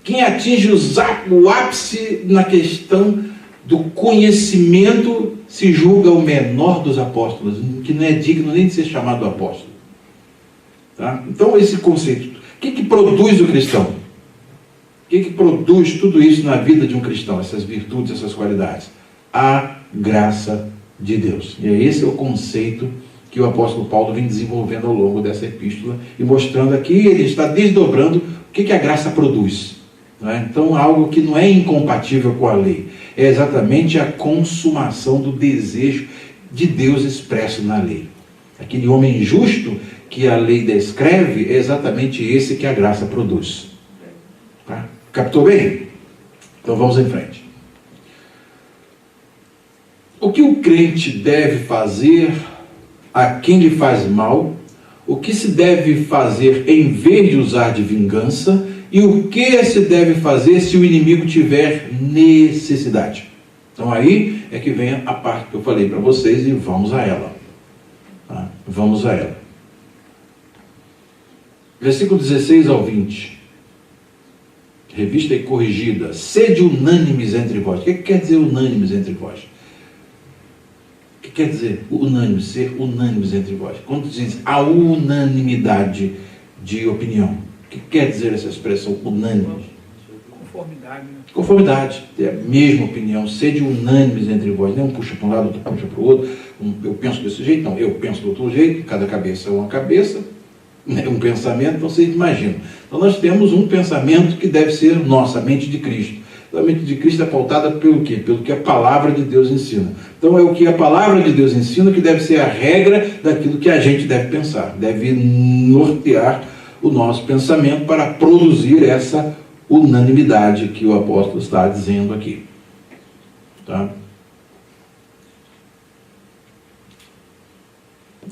Quem atinge o ápice na questão do conhecimento se julga o menor dos apóstolos, que não é digno nem de ser chamado apóstolo. Então, esse conceito, o que produz o cristão? O que produz tudo isso na vida de um cristão, essas virtudes, essas qualidades? A graça de Deus. E esse é o conceito que o apóstolo Paulo vem desenvolvendo ao longo dessa epístola e mostrando aqui, ele está desdobrando o que a graça produz. Então, algo que não é incompatível com a lei, é exatamente a consumação do desejo de Deus expresso na lei. Aquele homem justo que a lei descreve é exatamente esse que a graça produz. Tá? Captou bem? Então vamos em frente. O que o crente deve fazer a quem lhe faz mal? O que se deve fazer em vez de usar de vingança? E o que se deve fazer se o inimigo tiver necessidade? Então aí é que vem a parte que eu falei para vocês e vamos a ela. Tá? Vamos a ela. Versículo 16 ao 20. Revista e corrigida. Sede unânimes entre vós. O que quer dizer unânimes entre vós? O que quer dizer unânime? Ser unânimes entre vós. Quando diz a unanimidade de opinião, o que quer dizer essa expressão unânime? Conformidade. Né? Conformidade. Ter a mesma opinião. Sede unânimes entre vós. Não um puxa para um lado, outro puxa para o outro. Eu penso desse jeito. Não, eu penso do outro jeito. Cada cabeça é uma cabeça. Um pensamento, então vocês imaginam. Então nós temos um pensamento que deve ser nossa, a mente de Cristo. A mente de Cristo é pautada pelo quê? Pelo que a palavra de Deus ensina. Então é o que a palavra de Deus ensina que deve ser a regra daquilo que a gente deve pensar. Deve nortear o nosso pensamento para produzir essa unanimidade que o apóstolo está dizendo aqui. Tá?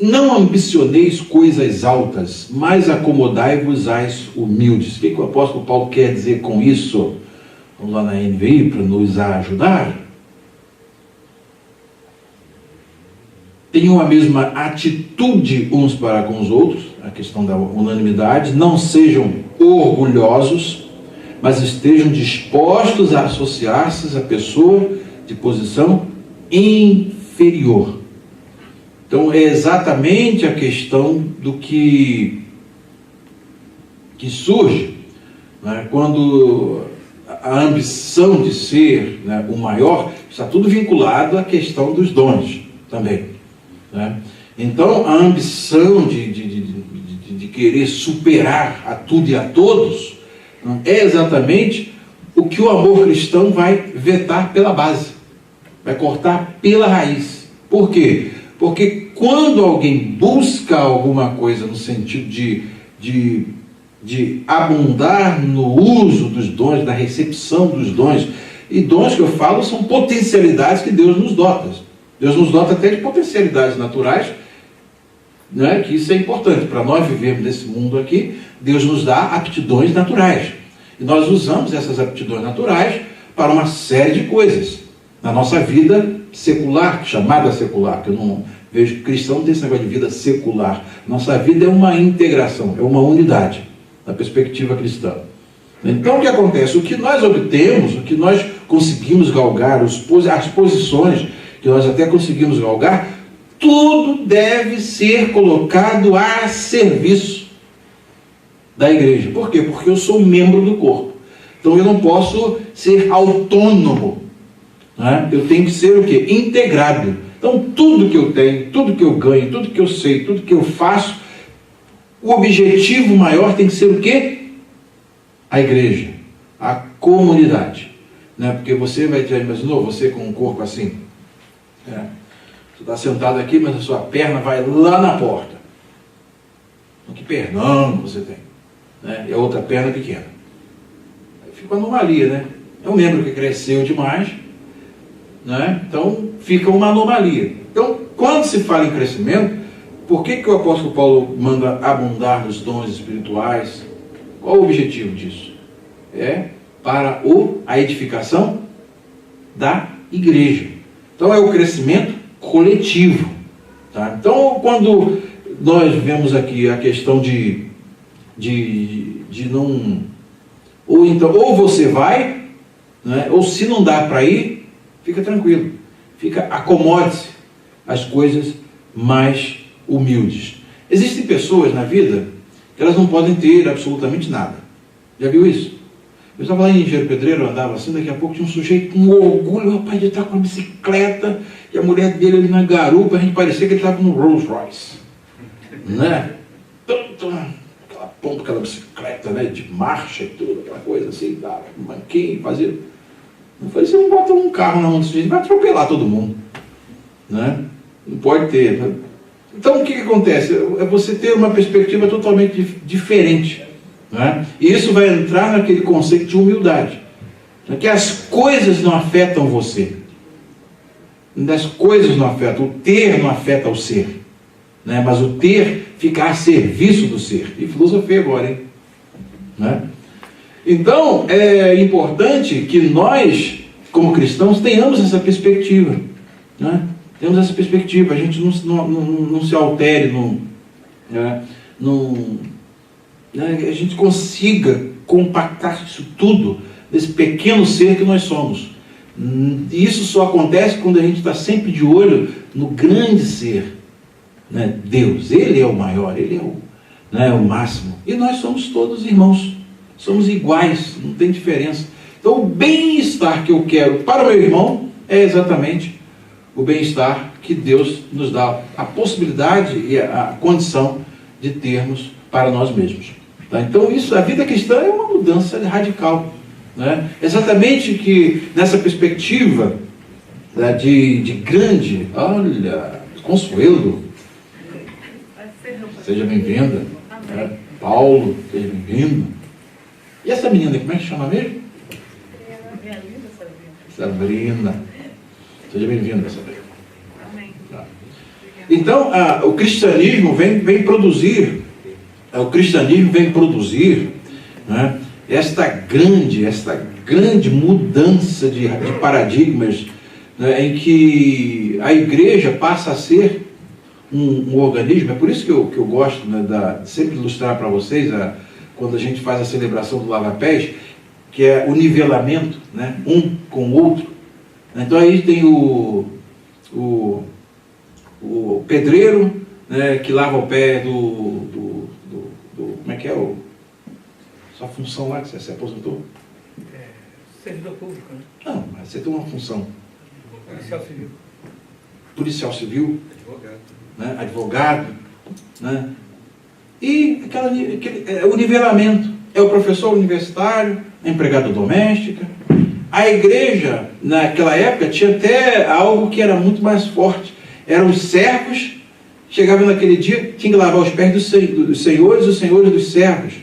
Não ambicioneis coisas altas, mas acomodai-vos às humildes. O que o apóstolo Paulo quer dizer com isso? Vamos lá na NVI para nos ajudar. Tenham a mesma atitude uns para com os outros, a questão da unanimidade. Não sejam orgulhosos, mas estejam dispostos a associar-se a pessoa de posição inferior. Então, é exatamente a questão do que surge, né, quando a ambição de ser, né, o maior, está tudo vinculado à questão dos dons também. Né? Então, a ambição de querer superar a tudo e a todos, né, é exatamente o que o amor cristão vai vetar pela base, vai cortar pela raiz. Por quê? Porque quando alguém busca alguma coisa no sentido de abundar no uso dos dons, da recepção dos dons, e dons que eu falo são potencialidades que Deus nos dota. Deus nos dota até de potencialidades naturais, né, que isso é importante. Para nós vivermos nesse mundo aqui, Deus nos dá aptidões naturais. E nós usamos essas aptidões naturais para uma série de coisas na nossa vida secular, chamada secular, que eu não vejo que cristão não tem esse negócio de vida secular. Nossa vida é uma integração, é uma unidade, na perspectiva cristã. Então o que acontece? O que nós obtemos, o que nós conseguimos galgar, as posições que nós até conseguimos galgar, tudo deve ser colocado a serviço da igreja. Por quê? Porque eu sou membro do corpo. Então eu não posso ser autônomo. Né? Eu tenho que ser o quê? Integrado. Então tudo que eu tenho, tudo que eu ganho, tudo que eu sei, tudo que eu faço, o objetivo maior tem que ser o quê? A igreja, a comunidade. Né? Porque você vai ter, imaginou, você com um corpo assim. Você está sentado aqui, mas a sua perna vai lá na porta. Então, que pernão você tem. Né? E a outra perna pequena. Aí fica uma anomalia, né? É um membro que cresceu demais. Né? Então fica uma anomalia. Então, quando se fala em crescimento, por que o apóstolo Paulo manda abundar nos dons espirituais? Qual o objetivo disso? É para a edificação da igreja. Então é o crescimento coletivo. Tá? Então, quando nós vemos aqui a questão de não... Ou você vai, né? Ou se não dá para ir, fica tranquilo. Acomode-se às coisas mais humildes. Existem pessoas na vida que elas não podem ter absolutamente nada. Já viu isso? Eu estava lá em Engenheiro Pedreiro, eu andava assim, daqui a pouco tinha um sujeito com orgulho, rapaz, de estar com uma bicicleta, e a mulher dele ali na garupa, a gente parecia que ele estava no Rolls Royce. Né? Aquela pompa, aquela bicicleta, né, de marcha e tudo, aquela coisa assim, dava um banquinho, fazia... Eu falei, você não bota um carro na mão desse jeito, vai atropelar todo mundo. Né? Não pode ter. Né? Então, o que acontece? É você ter uma perspectiva totalmente diferente. Né? E isso vai entrar naquele conceito de humildade. Né? Que as coisas não afetam você. As coisas não afetam. O ter não afeta o ser. Né? Mas o ter fica a serviço do ser. E filosofia agora, hein? Né? Então, é importante que nós, como cristãos, tenhamos essa perspectiva. Né? Temos essa perspectiva, a gente não se altere, né? A gente consiga compactar isso tudo nesse pequeno ser que nós somos. E isso só acontece quando a gente está sempre de olho no grande ser, né? Deus. Ele é o maior, Ele é o máximo. E nós somos todos irmãos, somos iguais, não tem diferença. Então o bem-estar que eu quero para o meu irmão é exatamente o bem-estar que Deus nos dá a possibilidade e a condição de termos para nós mesmos. Tá? Então isso, a vida cristã é uma mudança radical. Né? Exatamente que nessa perspectiva, né, de grande, olha, Consuelo, seja bem-vinda. Né? Paulo, seja bem-vindo. E essa menina, como é que chama mesmo? Sabrina. Seja bem-vinda, Sabrina. Amém. Tá. Então, o cristianismo vem produzir, né, esta grande mudança de paradigmas, né, em que a igreja passa a ser um organismo. É por isso que eu gosto, né, de sempre ilustrar para vocês, quando a gente faz a celebração do lava-pés, que é o nivelamento, né, um com o outro. Então aí tem o pedreiro, né, que lava o pé como é que é sua função lá que você se aposentou? Servidor público, né? Não, mas você tem uma função. Policial civil. Policial civil. Advogado. Né? E o nivelamento. É o professor universitário, a empregada doméstica. A igreja, naquela época, tinha até algo que era muito mais forte. Eram os servos, chegavam naquele dia, tinha que lavar os pés dos senhores e os senhores dos servos.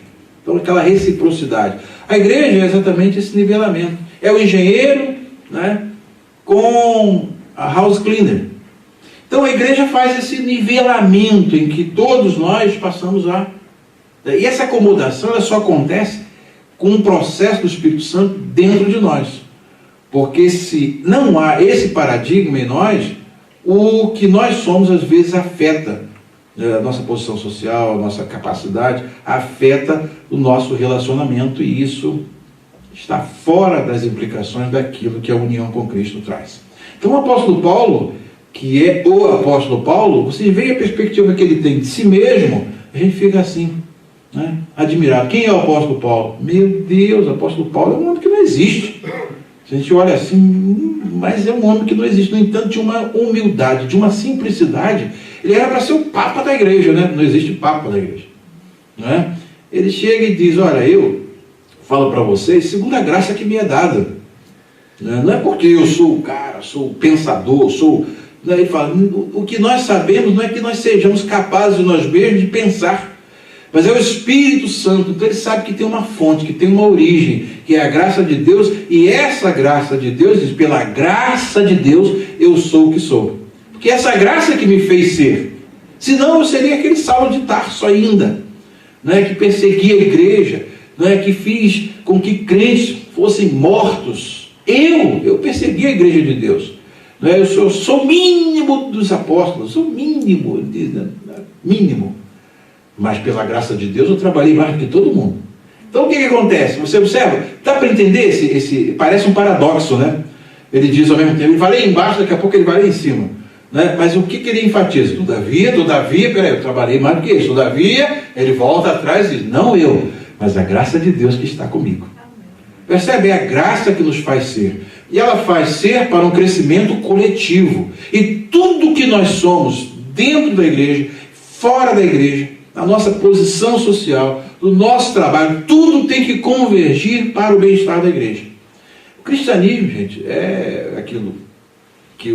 Então, aquela reciprocidade. A igreja é exatamente esse nivelamento. É o engenheiro, né, com a house cleaner. Então, a igreja faz esse nivelamento em que todos nós passamos a... E essa acomodação ela só acontece com um processo do Espírito Santo dentro de nós. Porque se não há esse paradigma em nós, o que nós somos às vezes afeta a nossa posição social, a nossa capacidade, afeta o nosso relacionamento, e isso está fora das implicações daquilo que a união com Cristo traz. Então o apóstolo Paulo, que é o apóstolo Paulo, você vê a perspectiva que ele tem de si mesmo, a gente fica assim, né, admirado. Quem é o apóstolo Paulo? Meu Deus, o apóstolo Paulo é um homem que não existe. Se a gente olha assim, mas é um homem que não existe. No entanto, de uma humildade, de uma simplicidade. Ele era para ser o papa da igreja, né? Não existe papa da igreja. Não é? Ele chega e diz, olha, eu falo para vocês, segundo a graça que me é dada. Não é porque eu sou o cara, sou o pensador, sou... Ele fala, o que nós sabemos não é que nós sejamos capazes de nós mesmos de pensar, mas é o Espírito Santo. Então ele sabe que tem uma fonte, que tem uma origem, que é a graça de Deus, e essa graça de Deus diz, pela graça de Deus eu sou o que sou. Porque essa graça que me fez ser, senão eu seria aquele Saulo de Tarso ainda, né, que perseguia a igreja, né, que fiz com que crentes fossem mortos. Eu persegui a igreja de Deus. Né, eu sou o mínimo dos apóstolos, sou o mínimo, mínimo. Mas pela graça de Deus eu trabalhei mais do que todo mundo. Então o que acontece? Você observa? Dá para entender parece um paradoxo, né? Ele diz ao mesmo tempo, ele vai lá embaixo, daqui a pouco ele vai lá em cima. Né? Mas o que ele enfatiza? Todavia, peraí, eu trabalhei mais do que isso. Todavia, ele volta atrás e diz, não eu, mas a graça de Deus que está comigo. Percebe? É a graça que nos faz ser. E ela faz ser para um crescimento coletivo. E tudo que nós somos, dentro da igreja, fora da igreja, a nossa posição social, o nosso trabalho, tudo tem que convergir para o bem-estar da igreja. O cristianismo, gente, é aquilo que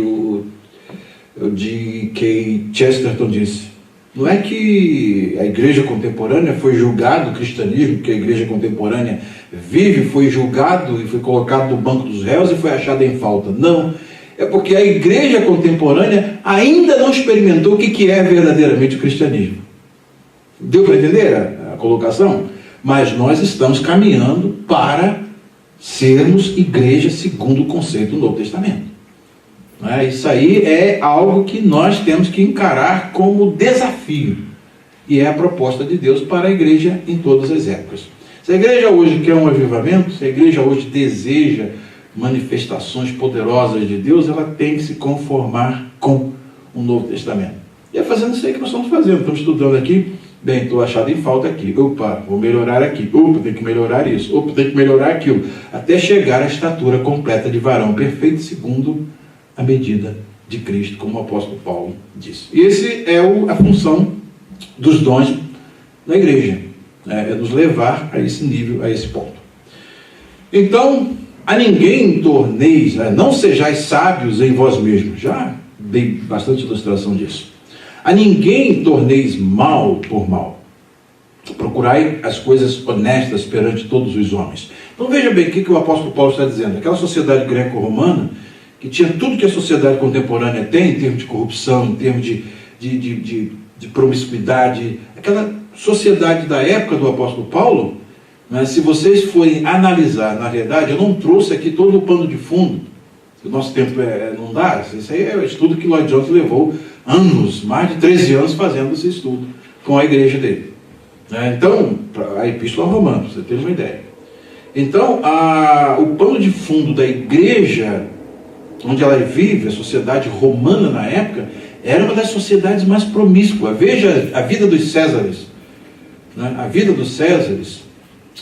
de que Chesterton disse. Não é que a igreja contemporânea foi julgado, o cristianismo que a igreja contemporânea vive, foi julgado e foi colocado no banco dos réus e foi achado em falta. Não. É porque a igreja contemporânea ainda não experimentou o que é verdadeiramente o cristianismo. Deu para entender a colocação? Mas nós estamos caminhando para sermos igreja segundo o conceito do Novo Testamento. Isso aí é algo que nós temos que encarar como desafio. E é a proposta de Deus para a igreja em todas as épocas. Se a igreja hoje quer um avivamento, se a igreja hoje deseja manifestações poderosas de Deus, ela tem que se conformar com o Novo Testamento. E é fazendo isso aí que nós estamos fazendo. Estamos estudando aqui. Bem, estou achado em falta aqui. Opa, vou melhorar aqui. Opa, tem que melhorar isso. Opa, tem que melhorar aquilo. Até chegar à estatura completa de varão perfeito, segundo a medida de Cristo, como o apóstolo Paulo disse. E esse é a função dos dons na igreja. É nos levar a esse nível, a esse ponto. Então, a ninguém torneis, não sejais sábios em vós mesmos. Já dei bastante ilustração disso. A ninguém torneis mal por mal. Procurai as coisas honestas perante todos os homens. Então veja bem o que o apóstolo Paulo está dizendo. Aquela sociedade greco-romana, que tinha tudo que a sociedade contemporânea tem, em termos de corrupção, em termos de promiscuidade, aquela sociedade da época do apóstolo Paulo, se vocês forem analisar, na verdade, eu não trouxe aqui todo o pano de fundo, o nosso tempo não dá, isso aí é o estudo que Lloyd Jones levou anos, mais de 13 anos fazendo esse estudo com a igreja dele. Então, a Epístola Romana, para você ter uma ideia. Então, o pano de fundo da igreja, onde ela vive, a sociedade romana na época, era uma das sociedades mais promíscuas. Veja a vida dos Césares. A vida dos Césares.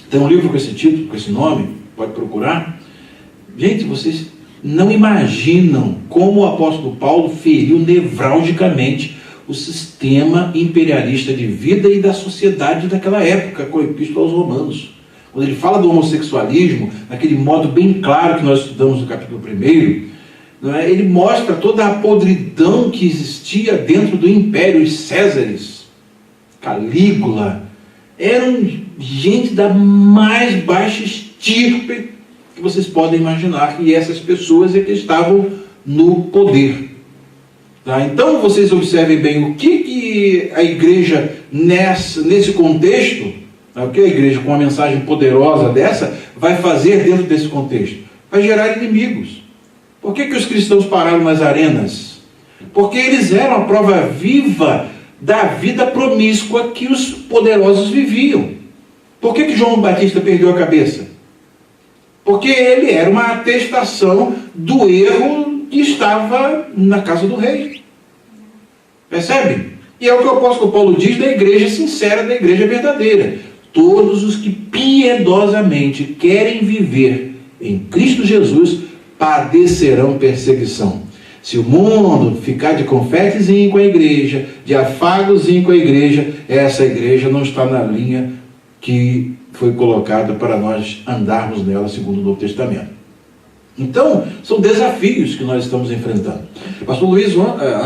Tem um livro com esse título, com esse nome, pode procurar. Gente, vocês não imaginam como o apóstolo Paulo feriu nevralgicamente o sistema imperialista de vida e da sociedade daquela época, com a Epístola aos Romanos. Quando ele fala do homossexualismo, naquele modo bem claro que nós estudamos no capítulo 1, ele mostra toda a podridão que existia dentro do império. Os Césares, Calígula, eram gente da mais baixa estirpe que vocês podem imaginar, e essas pessoas é que estavam no poder. Então vocês observem bem o que a igreja nesse contexto, o que a igreja com uma mensagem poderosa dessa vai fazer dentro desse contexto? Vai gerar inimigos. Por que os cristãos pararam nas arenas? Porque eles eram a prova viva da vida promíscua que os poderosos viviam. Por que João Batista perdeu a cabeça? Porque ele era uma atestação do erro que estava na casa do rei. Percebe? E é o que o apóstolo Paulo diz da igreja sincera, da igreja verdadeira. Todos os que piedosamente querem viver em Cristo Jesus padecerão perseguição. Se o mundo ficar de confetezinho com a igreja, de afagozinho com a igreja, essa igreja não está na linha que foi colocada para nós andarmos nela segundo o Novo Testamento. Então, são desafios que nós estamos enfrentando. O pastor Luiz,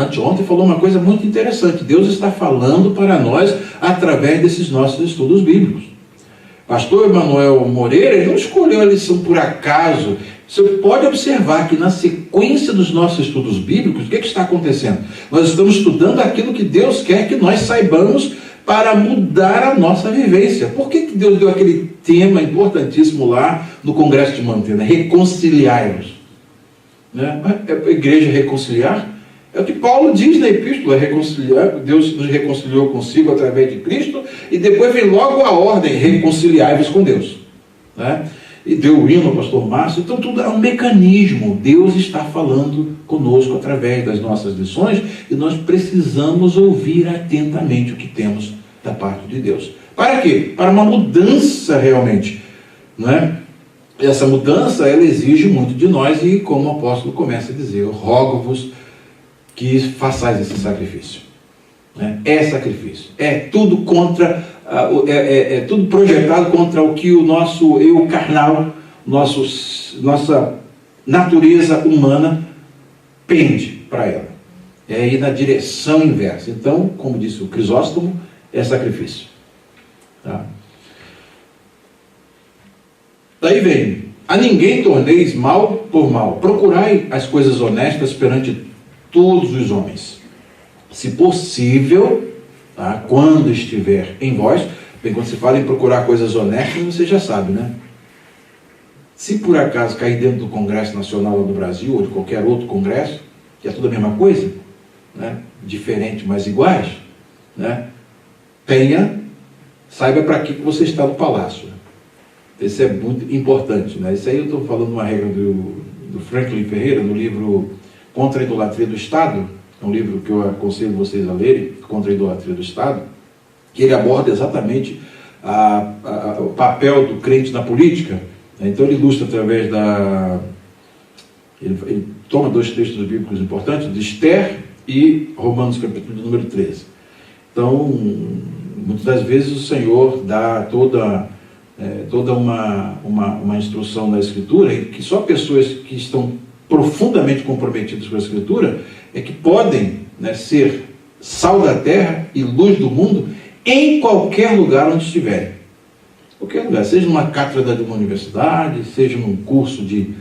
anteontem, falou uma coisa muito interessante. Deus está falando para nós através desses nossos estudos bíblicos. Pastor Emanuel Moreira, ele não escolheu a lição por acaso. Você pode observar que na sequência dos nossos estudos bíblicos, o que está acontecendo? Nós estamos estudando aquilo que Deus quer que nós saibamos para mudar a nossa vivência. Por que Deus deu aquele tema importantíssimo lá no Congresso de Mantena? Reconciliai-vos. A igreja reconciliar? É o que Paulo diz na epístola, reconciliar. Deus nos reconciliou consigo através de Cristo, e depois vem logo a ordem, reconciliai-vos com Deus. E deu o hino ao pastor Márcio. Então tudo é um mecanismo. Deus está falando conosco através das nossas lições, e nós precisamos ouvir atentamente o que temos da parte de Deus. Para quê? Para uma mudança realmente. Essa mudança, ela exige muito de nós, e como o apóstolo começa a dizer, eu rogo-vos que façais esse sacrifício. É sacrifício. É tudo contra, tudo projetado contra o que o nosso eu carnal, nossa natureza humana pende para ela. é ir na direção inversa. Então, como disse o Crisóstomo, é sacrifício. Tá? Daí vem: a ninguém torneis mal por mal, procurai as coisas honestas perante todos os homens, se possível, tá? Quando estiver em vós. Bem, quando se fala em procurar coisas honestas, você já sabe, né? Se por acaso cair dentro do Congresso Nacional do Brasil, ou de qualquer outro congresso, que é tudo a mesma coisa, né? Diferente, mas iguais, né? Saiba para que você está no palácio. Isso é muito importante, né? Isso aí eu estou falando uma regra do Franklin Ferreira, no livro Contra a Idolatria do Estado, é um livro que eu aconselho vocês a lerem, Contra a Idolatria do Estado, que ele aborda exatamente o papel do crente na política. Então ele ilustra através ele toma dois textos bíblicos importantes, de Esther e Romanos capítulo número 13. Então, muitas das vezes o Senhor dá toda uma instrução na Escritura, e que só pessoas que estão profundamente comprometidas com a Escritura é que podem, né, ser sal da terra e luz do mundo em qualquer lugar onde estiverem. Qualquer lugar, seja numa cátedra de uma universidade, seja num curso de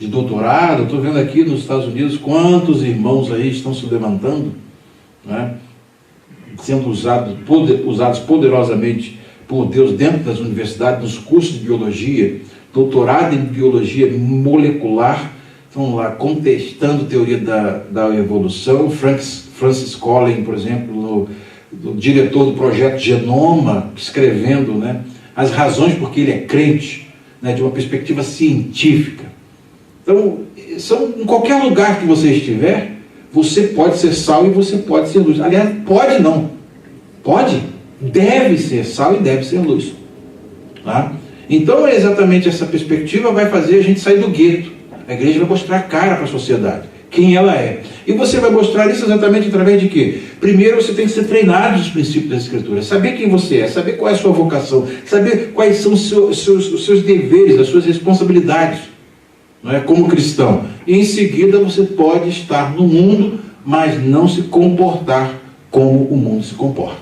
doutorado. Estou vendo aqui nos Estados Unidos quantos irmãos aí estão se levantando, né, sendo usados poderosamente por Deus dentro das universidades, nos cursos de biologia, doutorado em biologia molecular, estão lá contestando a teoria da evolução. Francis Collins, por exemplo, o diretor do projeto Genoma, escrevendo, né, as razões porque ele é crente, né, de uma perspectiva científica. Então, em qualquer lugar que você estiver, você pode ser sal e você pode ser luz. Aliás, pode não. Pode, deve ser sal e deve ser luz. Tá? Então, exatamente essa perspectiva vai fazer a gente sair do gueto. A igreja vai mostrar a cara para a sociedade, quem ela é. E você vai mostrar isso exatamente através de quê? Primeiro, você tem que ser treinado nos princípios da Escritura, saber quem você é, saber qual é a sua vocação, saber quais são os seus deveres, as suas responsabilidades, não é? Como cristão. E em seguida você pode estar no mundo, mas não se comportar como o mundo se comporta.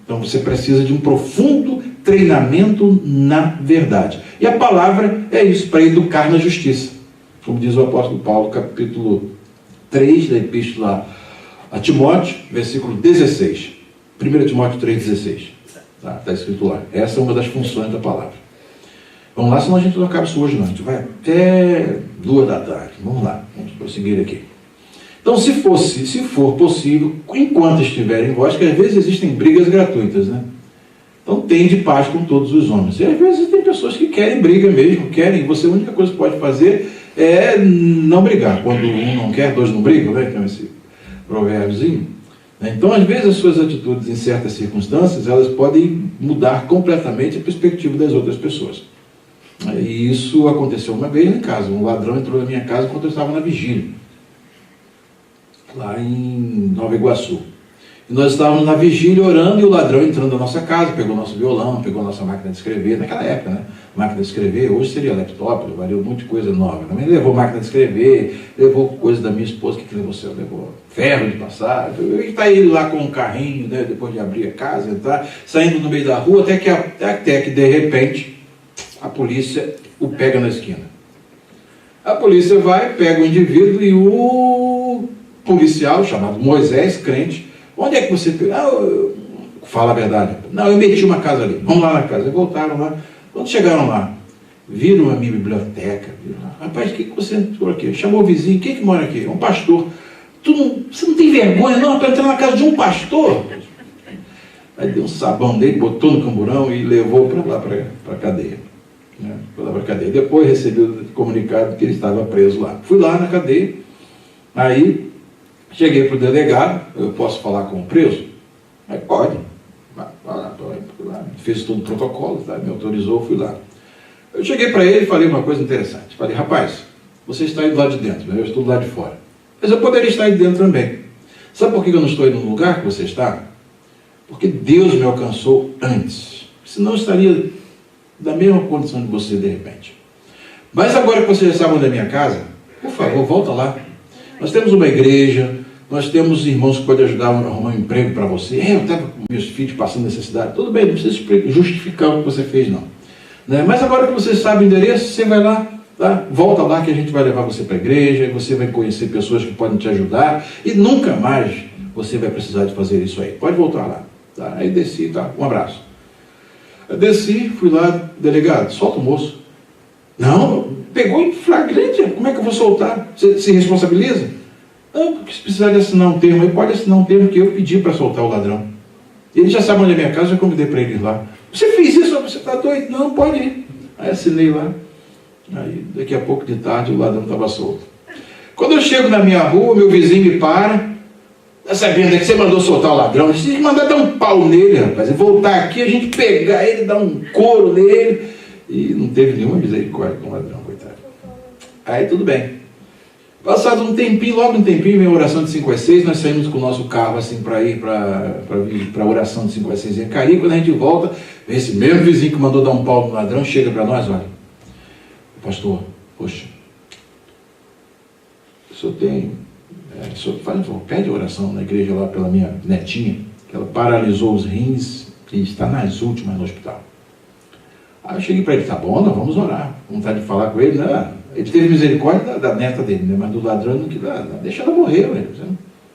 Então você precisa de um profundo treinamento na verdade. E a palavra é isso, para educar na justiça. Como diz o apóstolo Paulo, capítulo 3 da epístola a Timóteo, versículo 16. 1 Timóteo 3,16. Está escrito lá. Essa é uma das funções da palavra. Vamos lá, senão a gente não acaba isso hoje não. A gente vai até 2 da tarde. Vamos lá, vamos prosseguir aqui. Então, se for possível, enquanto estiver em vós, que às vezes existem brigas gratuitas, né? Então, tende paz com todos os homens. E às vezes tem pessoas que querem briga mesmo, querem. Você, a única coisa que pode fazer é não brigar. Quando um não quer, dois não brigam, né? Tem esse provérbiozinho. Então, às vezes, as suas atitudes em certas circunstâncias, elas podem mudar completamente a perspectiva das outras pessoas. E isso aconteceu uma vez em casa. Um ladrão entrou na minha casa quando eu estava na vigília, lá em Nova Iguaçu. E nós estávamos na vigília orando, e o ladrão entrando na nossa casa, pegou nosso violão, pegou nossa máquina de escrever, naquela época, né? Máquina de escrever, hoje seria laptop, levaria um monte de coisa nova. Também levou máquina de escrever, levou coisa da minha esposa, que levou você? Levou ferro de passar. Ele está aí lá com um carrinho, né? Depois de abrir a casa, entrar, saindo no meio da rua, até que de repente a polícia o pega na esquina. A polícia vai, pega o indivíduo, e o policial, chamado Moisés, crente: onde é que você pegou? Fala a verdade. Não, eu meti uma casa ali. Vamos lá na casa. Eles voltaram lá. Quando chegaram lá, viram a minha biblioteca. Viram lá. Rapaz, o que você entrou aqui? Chamou o vizinho. Quem que mora aqui? Um pastor. Você não tem vergonha não para entrar na casa de um pastor? Aí deu um sabão nele, botou no camburão e levou para lá, para a cadeia. Né? Foi lá para a cadeia. Depois recebeu o comunicado que ele estava preso lá. Fui lá na cadeia. Aí cheguei para o delegado: eu posso falar com o preso? Aí pode. Fui lá, fez todo o protocolo, tá? Me autorizou, fui lá. Eu cheguei para ele e falei uma coisa interessante. Falei: rapaz, você está aí do lado de dentro, né? Eu estou do lado de fora. Mas eu poderia estar aí dentro também. Sabe por que eu não estou aí no lugar que você está? Porque Deus me alcançou antes. Senão eu estaria da mesma condição de você de repente. Mas agora que você já sabe onde é a minha casa, por favor, volta lá. Nós temos uma igreja, Nós temos irmãos que podem ajudar a arrumar um emprego para você. Eu estava com meus filhos passando necessidade. Tudo bem, não precisa justificar o que você fez, não. Né? Mas agora que você sabe o endereço, você vai lá, tá? Volta lá que a gente vai levar você para a igreja, você vai conhecer pessoas que podem te ajudar e nunca mais você vai precisar de fazer isso aí. Pode voltar lá. Tá? Aí desci, tá? Um abraço. Eu desci, fui lá, delegado, solta o moço. Não, pegou em flagrante, como é que eu vou soltar? Você se responsabiliza? Não, porque se precisar de assinar um termo, ele pode assinar um termo que eu pedi para soltar o ladrão. Ele já sabe onde é a minha casa, já convidei para ele ir lá. Você fez isso, você está doido? Não, pode ir. Aí assinei lá. Aí, daqui a pouco de tarde, o ladrão estava solto. Quando eu chego na minha rua, meu vizinho me para. Está sabendo que você mandou soltar o ladrão? A gente tem que mandar dar um pau nele, rapaz. E voltar aqui, a gente pegar ele, dar um couro nele. E não teve nenhuma misericórdia com o ladrão, coitado. Aí tudo bem. Passado um tempinho, logo um tempinho, vem a oração de 5 às 6, nós saímos com o nosso carro assim para ir para a oração de 5 às 6 em Cari. Quando a gente volta, esse mesmo vizinho que mandou dar um pau no ladrão chega para nós, olha, pastor, poxa, o senhor tem, o senhor pede oração na igreja lá pela minha netinha, que ela paralisou os rins e está nas últimas no hospital. Aí eu cheguei para ele, tá bom, nós vamos orar, vontade de falar com ele, né? Ele teve misericórdia da neta dele, né? Mas do ladrão não queria, deixa ela morrer,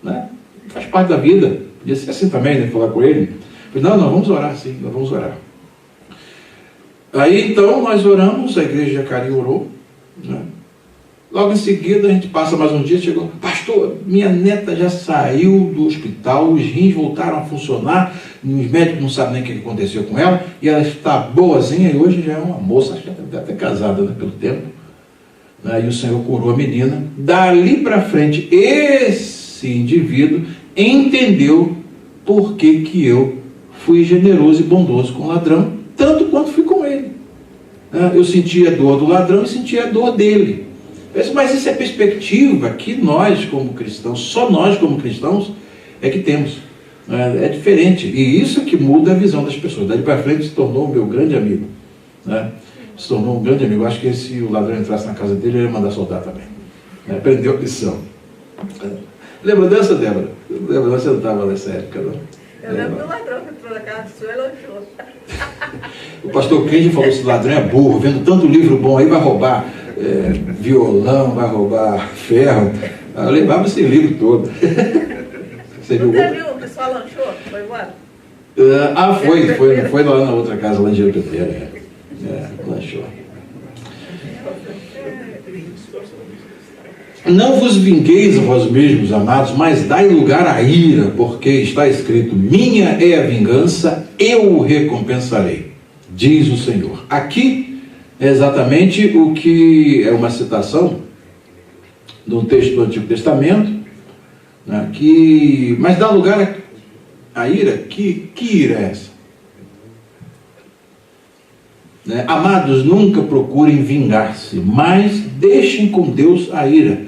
né? Faz parte da vida, podia ser assim também, né? Falar com ele. Eu falei, não, vamos orar sim, nós vamos orar. Aí então nós oramos, a igreja de Cari orou, né? Logo em seguida a gente passa mais um dia, chegou, pastor, minha neta já saiu do hospital, os rins voltaram a funcionar, os médicos não sabem nem o que aconteceu com ela, e ela está boazinha e hoje já é uma moça, acho que está até casada, né, pelo tempo. E o Senhor curou a menina. Dali para frente, esse indivíduo entendeu por que eu fui generoso e bondoso com o ladrão, tanto quanto fui com ele. Eu sentia a dor do ladrão e sentia a dor dele. Mas isso é perspectiva que nós como cristãos, só nós como cristãos, é que temos. É diferente. E isso que muda a visão das pessoas. Dali para frente se tornou o meu grande amigo. Se tornou um grande amigo. Acho que se o ladrão entrasse na casa dele, ele ia mandar soltar também. Aprendeu a lição. Lembra dessa, Débora? Lembra, você não estava nessa época, não? Eu lembro do ladrão que entrou na casa do senhor e elogiou. O pastor Kenji falou, esse ladrão é burro, vendo tanto livro bom aí, vai roubar violão, vai roubar ferro. Eu levava esse livro todo. Você não teve um que só lanchou? Foi embora? Foi lá na outra casa, lá em Jericoteira. Lanchou. Não vos vingueis a vós mesmos, amados, mas dai lugar à ira, porque está escrito, minha é a vingança, eu o recompensarei, diz o Senhor. Aqui é exatamente o que é uma citação do texto do Antigo Testamento, né, mas dá lugar à ira. Que ira é essa? Amados, nunca procurem vingar-se, mas deixem com Deus a ira.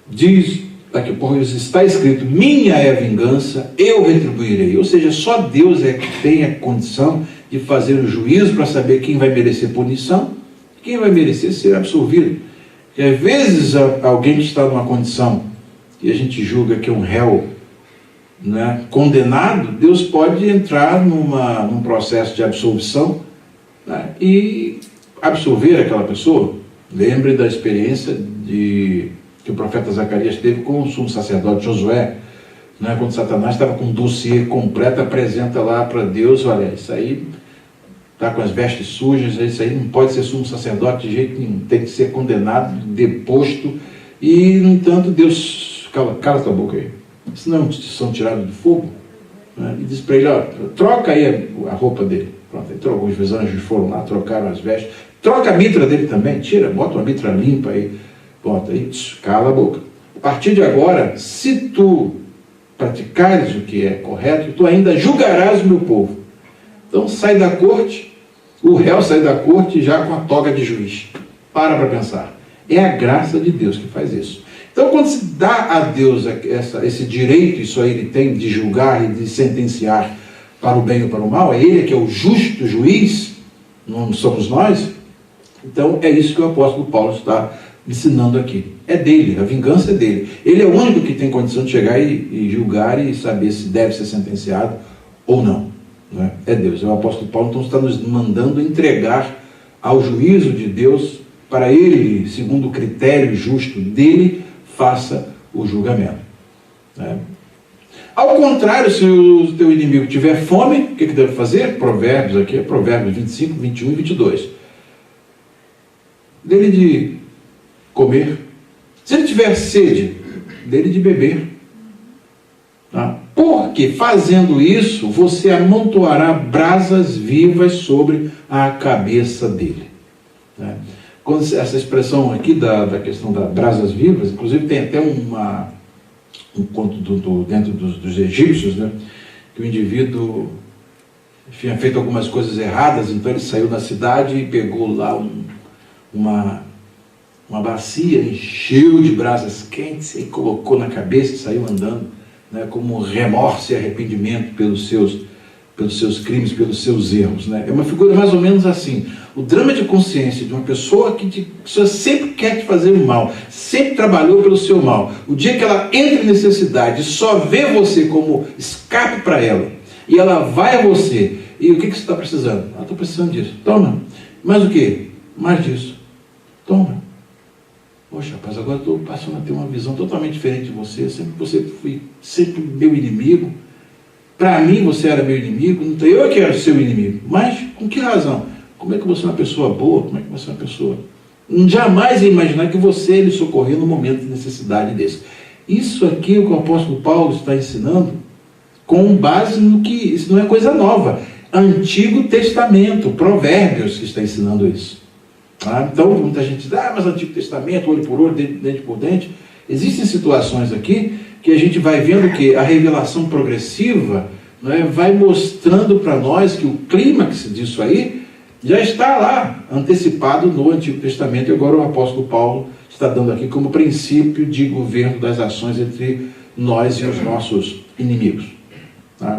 Diz, aqui, pois está escrito, minha é a vingança, eu retribuirei. Ou seja, só Deus é que tem a condição de fazer o juízo para saber quem vai merecer punição e quem vai merecer ser absolvido. Porque às vezes alguém que está numa condição e a gente julga que é um réu, né, condenado, Deus pode entrar num processo de absolvição, né, e absolver aquela pessoa. Lembre da experiência que o profeta Zacarias teve com o sumo sacerdote Josué, né, quando Satanás estava com um dossiê completo, apresenta lá para Deus, olha, isso aí está com as vestes sujas, isso aí não pode ser sumo sacerdote de jeito nenhum, tem que ser condenado, deposto, e no entanto Deus, cala tua boca aí, senão são tirados do fogo, né, e diz para ele, ó, troca aí a roupa dele. Pronto, os anjos foram lá, trocaram as vestes, troca a mitra dele também, bota uma mitra limpa aí, bota aí, cala a boca. A partir de agora, se tu praticares o que é correto, tu ainda julgarás o meu povo. Então sai da corte, o réu sai da corte já com a toga de juiz. Para pensar. É a graça de Deus que faz isso. Então quando se dá a Deus esse direito, isso aí ele tem de julgar e de sentenciar para o bem ou para o mal, é ele que é o justo juiz, não somos nós. Então é isso que o apóstolo Paulo está ensinando aqui. É dele, a vingança é dele. Ele é o único que tem condição de chegar e julgar e saber se deve ser sentenciado ou não. Né? É Deus, é o apóstolo Paulo, então está nos mandando entregar ao juízo de Deus, para ele, segundo o critério justo dele, faça o julgamento. Né? Ao contrário, se o teu inimigo tiver fome, o que deve fazer? Provérbios aqui, é Provérbios 25, 21 e 22. Dele de comer. Se ele tiver sede, dele de beber. Tá? Porque fazendo isso, você amontoará brasas vivas sobre a cabeça dele. Né? Quando essa expressão aqui da questão das brasas vivas, inclusive tem até um conto dentro dos egípcios, né? Que o indivíduo tinha feito algumas coisas erradas, então ele saiu da cidade e pegou lá uma bacia, encheu de brasas quentes e colocou na cabeça e saiu andando, né, como remorso e arrependimento pelos seus crimes, pelos seus erros. Né? É uma figura mais ou menos assim. O drama de consciência de uma pessoa que sempre quer te fazer o mal, sempre trabalhou pelo seu mal. O dia que ela entra em necessidade, só vê você como escape para ela, e ela vai a você, e o que você está precisando? Estou precisando disso. Toma. Mais o quê? Mais disso. Toma. Poxa, rapaz, agora estou passando a ter uma visão totalmente diferente de você. Você foi sempre meu inimigo. Para mim você era meu inimigo, então eu que era seu inimigo. Mas com que razão? Como é que você é uma pessoa boa? Como é que você é uma pessoa... Jamais ia imaginar que você lhe socorreu no momento de necessidade desse. Isso aqui é o que o apóstolo Paulo está ensinando com base no que... Isso não é coisa nova. Antigo Testamento, Provérbios que está ensinando isso. Então, muita gente diz, mas Antigo Testamento, olho por olho, dente por dente. Existem situações aqui que a gente vai vendo que a revelação progressiva, né, vai mostrando para nós que o clímax disso aí já está lá, antecipado no Antigo Testamento, e agora o apóstolo Paulo está dando aqui como princípio de governo das ações entre nós e os nossos inimigos.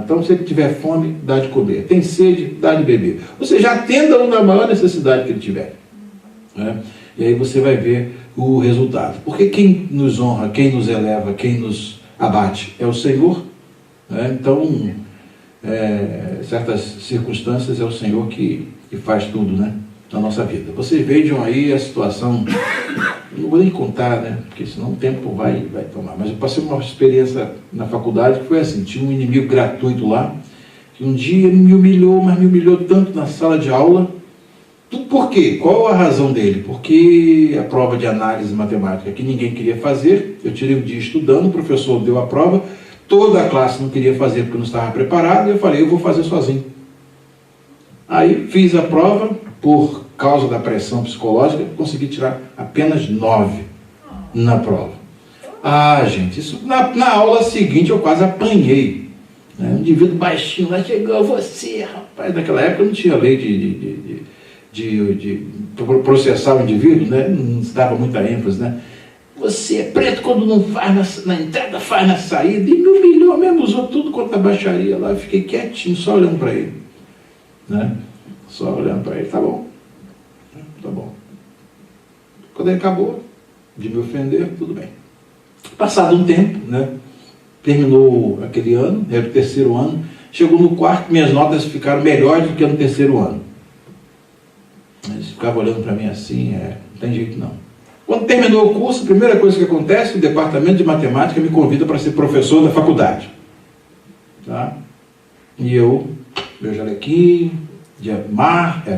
Então, se ele tiver fome, dá de comer. Tem sede, dá de beber. Ou seja, atenda-o na maior necessidade que ele tiver. Né? E aí você vai ver o resultado. Porque quem nos honra, quem nos eleva, quem nos abate é o Senhor. Né? Então, certas circunstâncias é o Senhor que faz tudo, né, na nossa vida. Vocês vejam aí a situação, não vou nem contar, né, porque senão o tempo vai tomar, mas eu passei uma experiência na faculdade que foi assim, tinha um inimigo gratuito lá, que um dia me humilhou, mas me humilhou tanto na sala de aula. Tudo por quê? Qual a razão dele? Porque a prova de análise matemática que ninguém queria fazer, eu tirei um dia estudando, o professor deu a prova, toda a classe não queria fazer porque não estava preparado, e eu falei, eu vou fazer sozinho. Aí fiz a prova, por causa da pressão psicológica, consegui tirar apenas 9 na prova. Gente, isso na aula seguinte eu quase apanhei. Um indivíduo baixinho lá, chegou você, rapaz. Naquela época não tinha lei de processar o indivíduo, né? Não se dava muita ênfase, né? Você é preto quando não faz na entrada, faz na saída. E me humilhou mesmo, usou tudo quanto a baixaria lá. Eu fiquei quietinho, só olhando para ele. Né? Só olhando para ele, tá bom. Quando ele acabou de me ofender, tudo bem. Passado um tempo, né? Terminou aquele ano, era o terceiro ano, chegou no quarto, minhas notas ficaram melhores do que no terceiro ano. Eles ficavam olhando para mim assim, não tem jeito não. Quando terminou o curso, a primeira coisa que acontece, o departamento de matemática me convida para ser professor da faculdade. Tá? E meu jalequinho,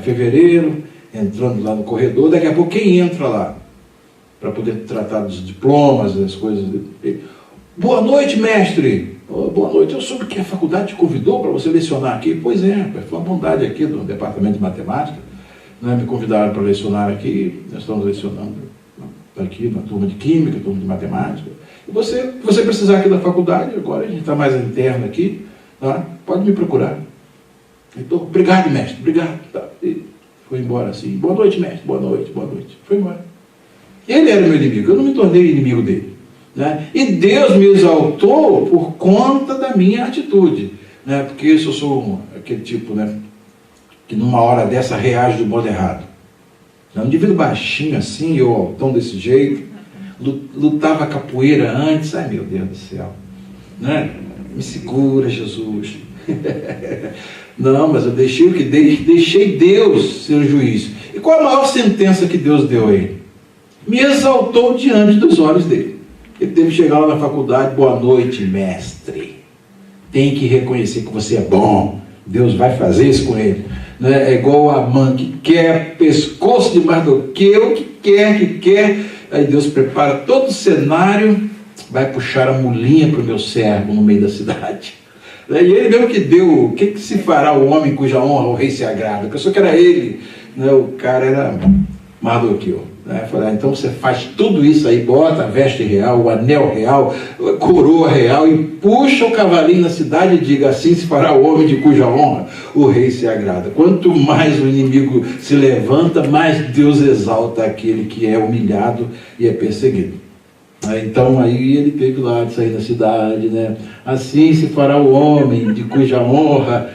fevereiro, entrando lá no corredor, daqui a pouco quem entra lá? Para poder tratar dos diplomas, das coisas. Boa noite, mestre! Boa noite, eu soube que a faculdade te convidou para você lecionar aqui. Pois é, foi uma bondade aqui do departamento de matemática. Né? Me convidaram para lecionar aqui, nós estamos lecionando aqui na turma de química, turma de matemática. E você precisar aqui da faculdade, agora a gente está mais interno aqui, tá? Pode me procurar. Então, obrigado, mestre, obrigado. Tá. E foi embora assim, boa noite, mestre, boa noite. Foi embora. Ele era meu inimigo, eu não me tornei inimigo dele. Né? E Deus me exaltou por conta da minha atitude. Né? Porque eu sou aquele tipo, né, que numa hora dessa reage do modo errado. Um indivíduo baixinho assim, eu altão desse jeito, lutava capoeira antes, ai meu Deus do céu, né? Me segura, Jesus. Não, mas eu deixei o que? Deixei Deus ser o juiz. E qual a maior sentença que Deus deu a ele? Me exaltou diante dos olhos dele. Ele teve que chegar lá na faculdade, boa noite, mestre. Tem que reconhecer que você é bom. Deus vai fazer isso com ele. É igual a mãe que quer pescoço de Mardoqueu, que quer. Aí Deus prepara todo o cenário, vai puxar a mulinha para o meu servo no meio da cidade. E ele mesmo que deu, o que se fará o homem cuja honra o rei se agrada? Pensou que era ele, o cara era Mardoqueu. Falei, então você faz tudo isso aí, bota a veste real, o anel real, a coroa real e puxa o cavalinho na cidade e diga, assim se fará o homem de cuja honra o rei se agrada. Quanto mais o inimigo se levanta, mais Deus exalta aquele que é humilhado e é perseguido. Então aí ele teve lá de sair da cidade, assim se fará o homem de cuja honra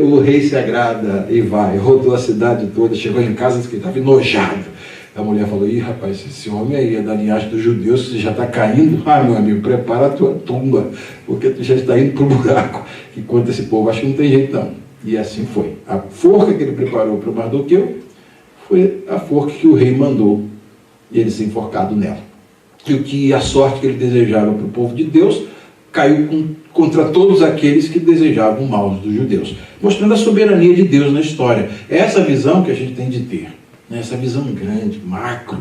o rei se agrada, e vai, rodou a cidade toda, chegou em casa que estava enojado. A mulher falou, ih rapaz, esse homem aí é da linhagem dos judeus, você já está caindo, meu amigo, prepara a tua tumba, porque tu já está indo para o buraco, enquanto esse povo acho que não tem jeito não. E assim foi. A forca que ele preparou para o Mardoqueu foi a forca que o rei mandou ele ser enforcado nela. E a sorte que ele desejava para o povo de Deus caiu contra todos aqueles que desejavam o mal dos judeus, mostrando a soberania de Deus na história. É essa visão que a gente tem de ter. Essa visão grande, macro,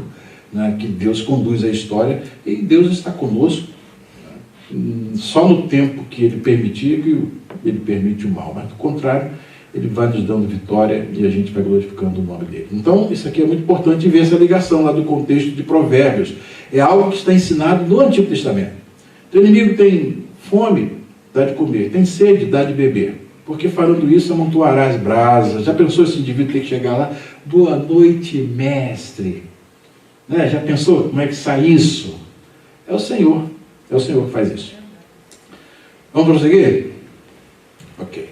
que Deus conduz a história, e Deus está conosco, só no tempo que Ele permitir, que Ele permite o mal, mas do contrário, Ele vai nos dando vitória e a gente vai glorificando o nome dEle. Então, isso aqui é muito importante ver essa ligação lá do contexto de Provérbios. É algo que está ensinado no Antigo Testamento. O inimigo tem fome, dá de comer, tem sede, dá de beber. Porque falando isso, amontoará as brasas. Já pensou esse indivíduo ter que chegar lá? Boa noite, mestre. Já pensou como é que sai isso? É o Senhor que faz isso. Vamos prosseguir? Ok.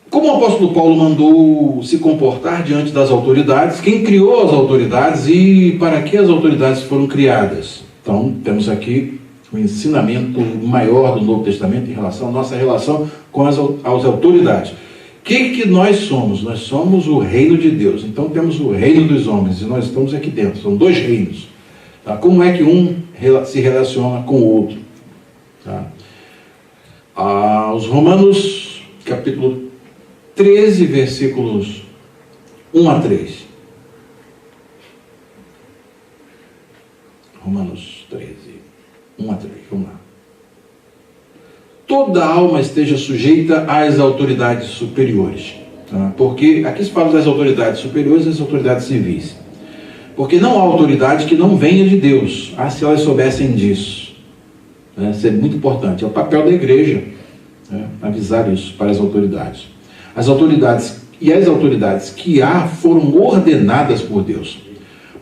Como o apóstolo Paulo mandou se comportar diante das autoridades, quem criou as autoridades e para que as autoridades foram criadas? Então, temos aqui o ensinamento maior do Novo Testamento em relação à nossa relação com as autoridades. O que nós somos? Nós somos o reino de Deus. Então temos o reino dos homens e nós estamos aqui dentro. São dois reinos. Tá? Como é que um se relaciona com o outro? Tá? Os Romanos, capítulo 13, versículos 1 a 3. Romanos 13. 1 a 3, vamos lá. Toda alma esteja sujeita às autoridades superiores. Tá? Porque aqui se fala das autoridades superiores e das autoridades civis. Porque não há autoridade que não venha de Deus. Se elas soubessem disso. Isso é muito importante. É o papel da igreja avisar isso para as autoridades. As autoridades que há foram ordenadas por Deus.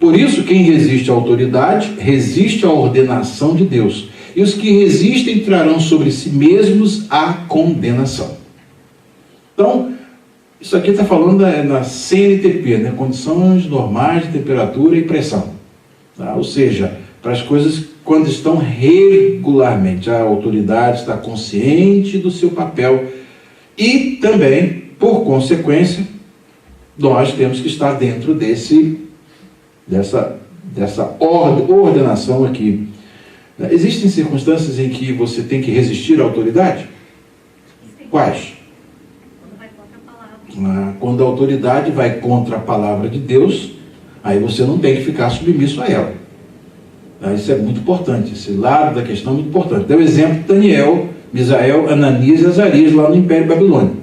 Por isso, quem resiste à autoridade, resiste à ordenação de Deus. E os que resistem trarão sobre si mesmos a condenação. Então, isso aqui está falando na CNTP, condições normais de temperatura e pressão. Tá? Ou seja, para as coisas quando estão regularmente. A autoridade está consciente do seu papel. E também, por consequência, nós temos que estar dentro dessa ordenação aqui. Existem circunstâncias em que você tem que resistir à autoridade? Sim. Quais? Quando vai contra a palavra. Quando a autoridade vai contra a palavra de Deus, aí você não tem que ficar submisso a ela. Isso é muito importante, esse lado da questão é muito importante. Deu o exemplo de Daniel, Misael, Ananias e Azarias lá no Império Babilônico.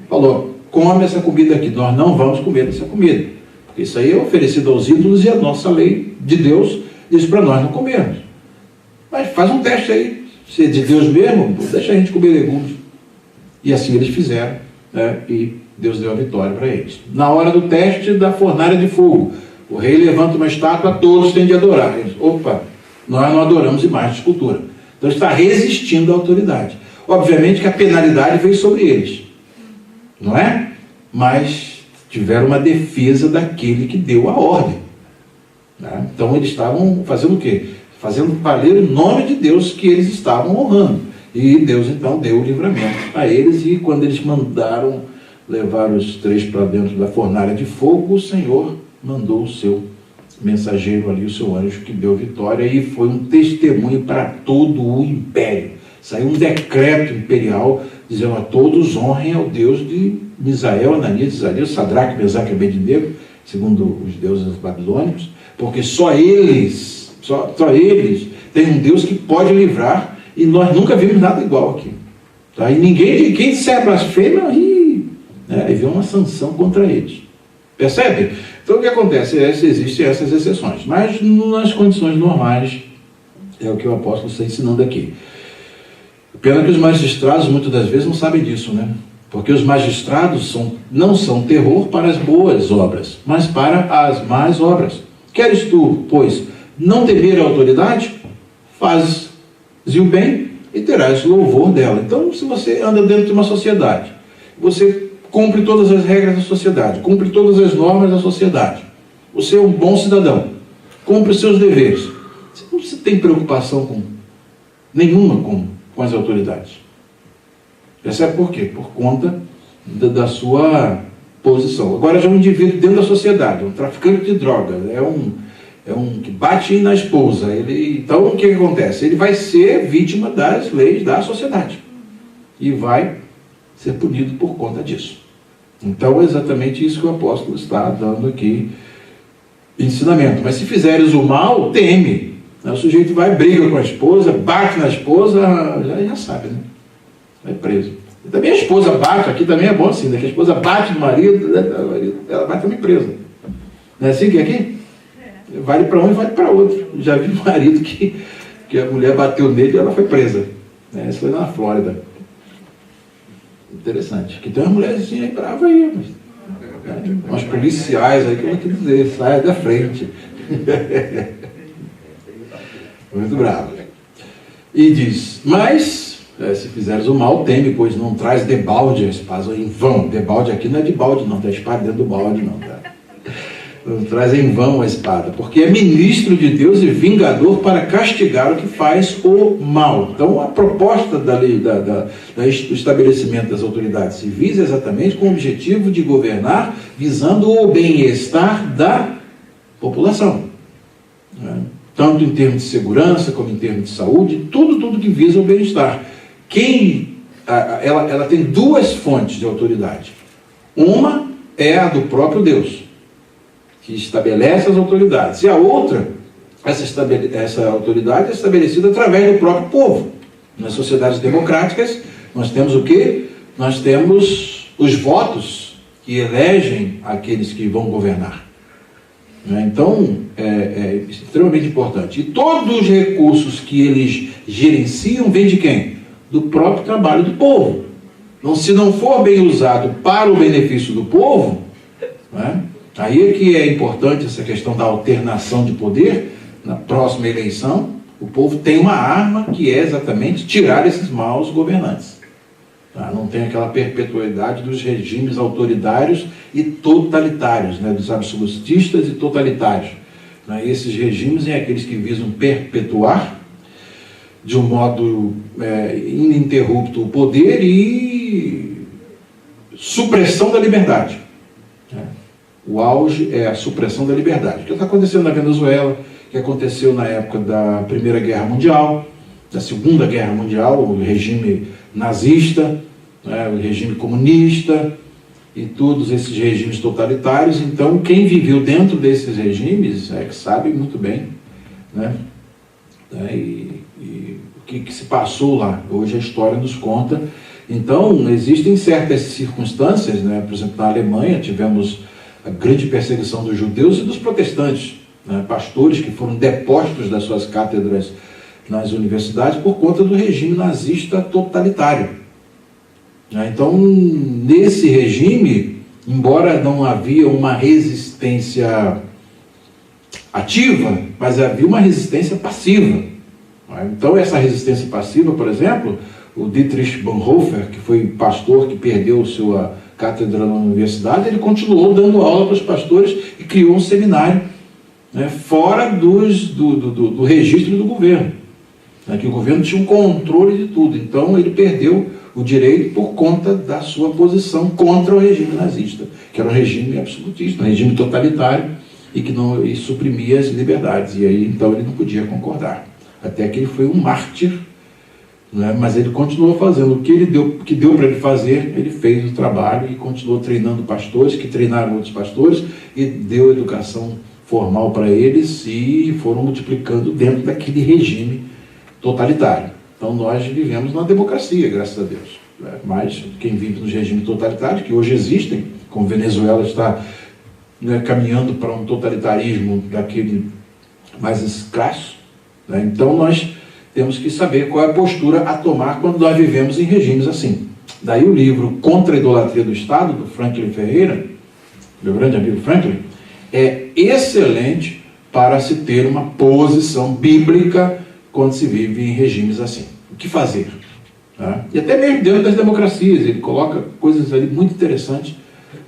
Falou, come essa comida aqui, nós não vamos comer essa comida. Porque isso aí é oferecido aos ídolos e a nossa lei de Deus diz para nós não comermos. Mas faz um teste aí, se é de Deus mesmo, deixa a gente comer legumes. E assim eles fizeram, e Deus deu a vitória para eles. Na hora do teste da fornalha de fogo, o rei levanta uma estátua, todos têm de adorar. Eles, opa, nós não adoramos imagem de escultura. Então está resistindo à autoridade. Obviamente que a penalidade veio sobre eles, não é? Mas tiveram uma defesa daquele que deu a ordem. Né? Então eles estavam fazendo o quê? Fazendo valer o nome de Deus que eles estavam honrando. E Deus então deu o livramento a eles, e quando eles mandaram levar os 3 para dentro da fornalha de fogo, o Senhor mandou o seu mensageiro ali, o seu anjo, que deu vitória, e foi um testemunho para todo o império. Saiu um decreto imperial dizendo: a todos honrem ao Deus de Misael, Ananias, Azarias, Sadraque, Mesaque e Abednego, segundo os deuses babilônicos, porque só eles têm um Deus que pode livrar, e nós nunca vimos nada igual aqui. Tá? E ninguém, quem disser blasfêmia, aí vem uma sanção contra eles. Percebe? Então o que acontece? Existem essas exceções, mas nas condições normais é o que o apóstolo está ensinando aqui. Pena que os magistrados muitas das vezes não sabem disso, né? Porque os magistrados não são terror para as boas obras, mas para as más obras. Queres tu, pois, não temer a autoridade? Fazes o bem e terás louvor dela. Então, se você anda dentro de uma sociedade, você cumpre todas as regras da sociedade, cumpre todas as normas da sociedade, você é um bom cidadão, cumpre os seus deveres, você não tem preocupação nenhuma com as autoridades. Percebe por quê? Por conta da sua posição. Agora já é um indivíduo dentro da sociedade, um traficante de droga, é um que bate na esposa. Então o que acontece? Ele vai ser vítima das leis da sociedade e vai ser punido por conta disso. Então é exatamente isso que o apóstolo está dando aqui ensinamento. Mas se fizeres o mal, teme. O sujeito vai, briga com a esposa, bate na esposa, já sabe, né? Vai preso. E também a esposa bate, aqui também é bom assim, né? Que a esposa bate no marido, ela vai também presa. Não é assim que é aqui? Vale para um e vale para outro. Já vi um marido que a mulher bateu nele e ela foi presa. Isso foi na Flórida. Interessante. Que tem uma mulherzinha aí brava aí, umas policiais aí que eu vou te dizer, saia da frente. Muito bravo. E diz: mas se fizeres o mal, teme, pois não traz debalde a espada em vão. Debalde aqui não é de balde, não, tem espada dentro do balde, não, tá? Não traz em vão a espada, porque é ministro de Deus e vingador para castigar o que faz o mal. Então a proposta da lei, do estabelecimento das autoridades civis é exatamente com o objetivo de governar, visando o bem-estar da população, né? Tanto em termos de segurança, como em termos de saúde, tudo que visa o bem-estar. Ela tem 2 fontes de autoridade. Uma é a do próprio Deus, que estabelece as autoridades. E a outra, essa autoridade é estabelecida através do próprio povo. Nas sociedades democráticas, nós temos o quê? Nós temos os votos que elegem aqueles que vão governar. Então, é extremamente importante. E todos os recursos que eles gerenciam vêm de quem? Do próprio trabalho do povo. Então, se não for bem usado para o benefício do povo, né? Aí é que é importante essa questão da alternação de poder. Na próxima eleição, o povo tem uma arma que é exatamente tirar esses maus governantes. Tá? Não tem aquela perpetuidade dos regimes autoritários e totalitários, né? Dos absolutistas e totalitários. Né? Esses regimes são aqueles que visam perpetuar de um modo ininterrupto o poder e supressão da liberdade. Né? O auge é a supressão da liberdade. O que está acontecendo na Venezuela, o que aconteceu na época da Primeira Guerra Mundial, da Segunda Guerra Mundial, o regime nazista, né, o regime comunista e todos esses regimes totalitários. Então, quem viveu dentro desses regimes é que sabe muito bem, né, e o que se passou lá. Hoje a história nos conta. Então, existem certas circunstâncias, né, por exemplo, na Alemanha tivemos a grande perseguição dos judeus e dos protestantes, né, pastores que foram depostos das suas cátedras nas universidades por conta do regime nazista totalitário. Então, nesse regime, embora não havia uma resistência ativa, mas havia uma resistência passiva. Então, essa resistência passiva, por exemplo, o Dietrich Bonhoeffer, que foi pastor que perdeu cátedra na universidade, ele continuou dando aula para os pastores e criou um seminário, né, fora do registro do governo, né, que o governo tinha um controle de tudo. Então ele perdeu o direito por conta da sua posição contra o regime nazista, que era um regime absolutista, um regime totalitário e que não suprimia as liberdades. E aí então ele não podia concordar. Até que ele foi um mártir, né? Mas ele continuou fazendo o que deu para ele fazer. Ele fez o trabalho e continuou treinando pastores, que treinaram outros pastores, e deu educação formal para eles e foram multiplicando dentro daquele regime totalitário. Então nós vivemos na democracia, graças a Deus. Mas quem vive nos regimes totalitários, que hoje existem, como Venezuela está, né, caminhando para um totalitarismo daquele mais escasso, né? Então nós temos que saber qual é a postura a tomar quando nós vivemos em regimes assim. Daí o livro Contra a Idolatria do Estado, do Franklin Ferreira, meu grande amigo Franklin, é excelente para se ter uma posição bíblica quando se vive em regimes assim. O que fazer? Né? E até mesmo dentro das democracias, ele coloca coisas ali muito interessantes,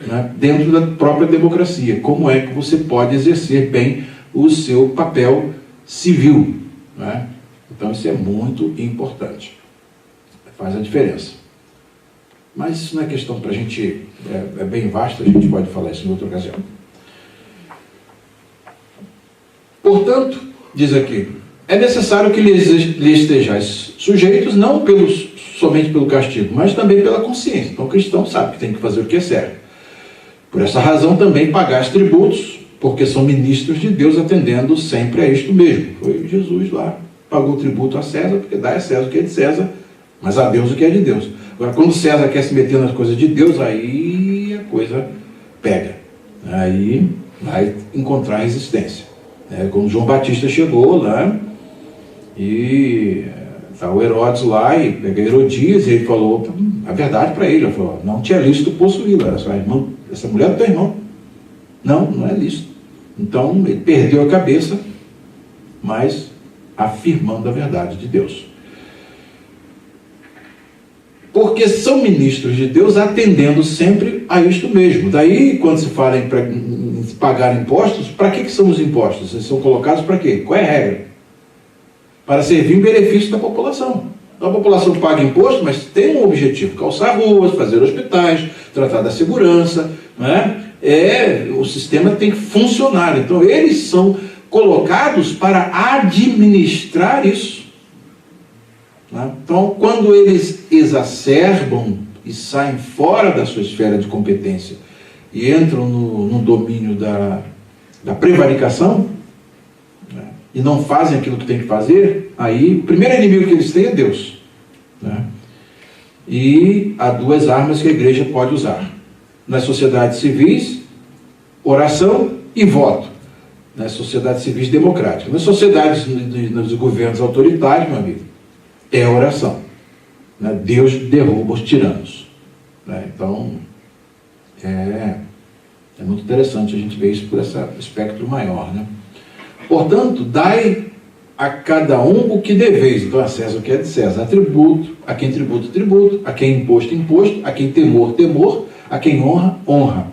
né, dentro da própria democracia. Como é que você pode exercer bem o seu papel civil, né? Então isso é muito importante. Faz a diferença. Mas isso não é questão para a gente, é bem vasto, a gente pode falar isso em outra ocasião. Portanto, diz aqui, é necessário que lhes estejais sujeitos, não somente pelo castigo, mas também pela consciência. Então o cristão sabe que tem que fazer o que é certo. Por essa razão também pagais tributos, porque são ministros de Deus, atendendo sempre a isto mesmo. Foi Jesus lá, pagou tributo a César, porque dá a César o que é de César, mas a Deus o que é de Deus. Agora, quando César quer se meter nas coisas de Deus, aí a coisa pega. Aí vai encontrar resistência. Quando João Batista chegou lá, e está o Herodes lá, e pega Herodias, e ele falou a verdade para ele. Ele falou, não tinha lícito possuí-la, essa mulher do teu irmão. Não é lícito. Então ele perdeu a cabeça, mas afirmando a verdade de Deus. Porque são ministros de Deus atendendo sempre a isto mesmo. Daí, quando se fala em pagar impostos, para que são os impostos? Eles são colocados para quê? Qual é a regra? Para servir em benefício da população. Então a população paga imposto, mas tem um objetivo: calçar ruas, fazer hospitais, tratar da segurança, né? O sistema tem que funcionar. Então eles são colocados para administrar isso. Então, quando eles exacerbam e saem fora da sua esfera de competência e entram no domínio da prevaricação, né, e não fazem aquilo que tem que fazer, aí o primeiro inimigo que eles têm é Deus. Né? E há duas armas que a igreja pode usar. Nas sociedades civis, oração e voto. Nas sociedades civis democráticas. Nas sociedades, nos governos autoritários, meu amigo, é oração. Né? Deus derruba os tiranos. Né? Então, é muito interessante a gente ver isso por esse espectro maior. Né? Portanto, dai a cada um o que deveis. Então, a César o que é de César. A tributo, a quem tributo, tributo. A quem imposto, imposto. A quem temor, temor. A quem honra, honra.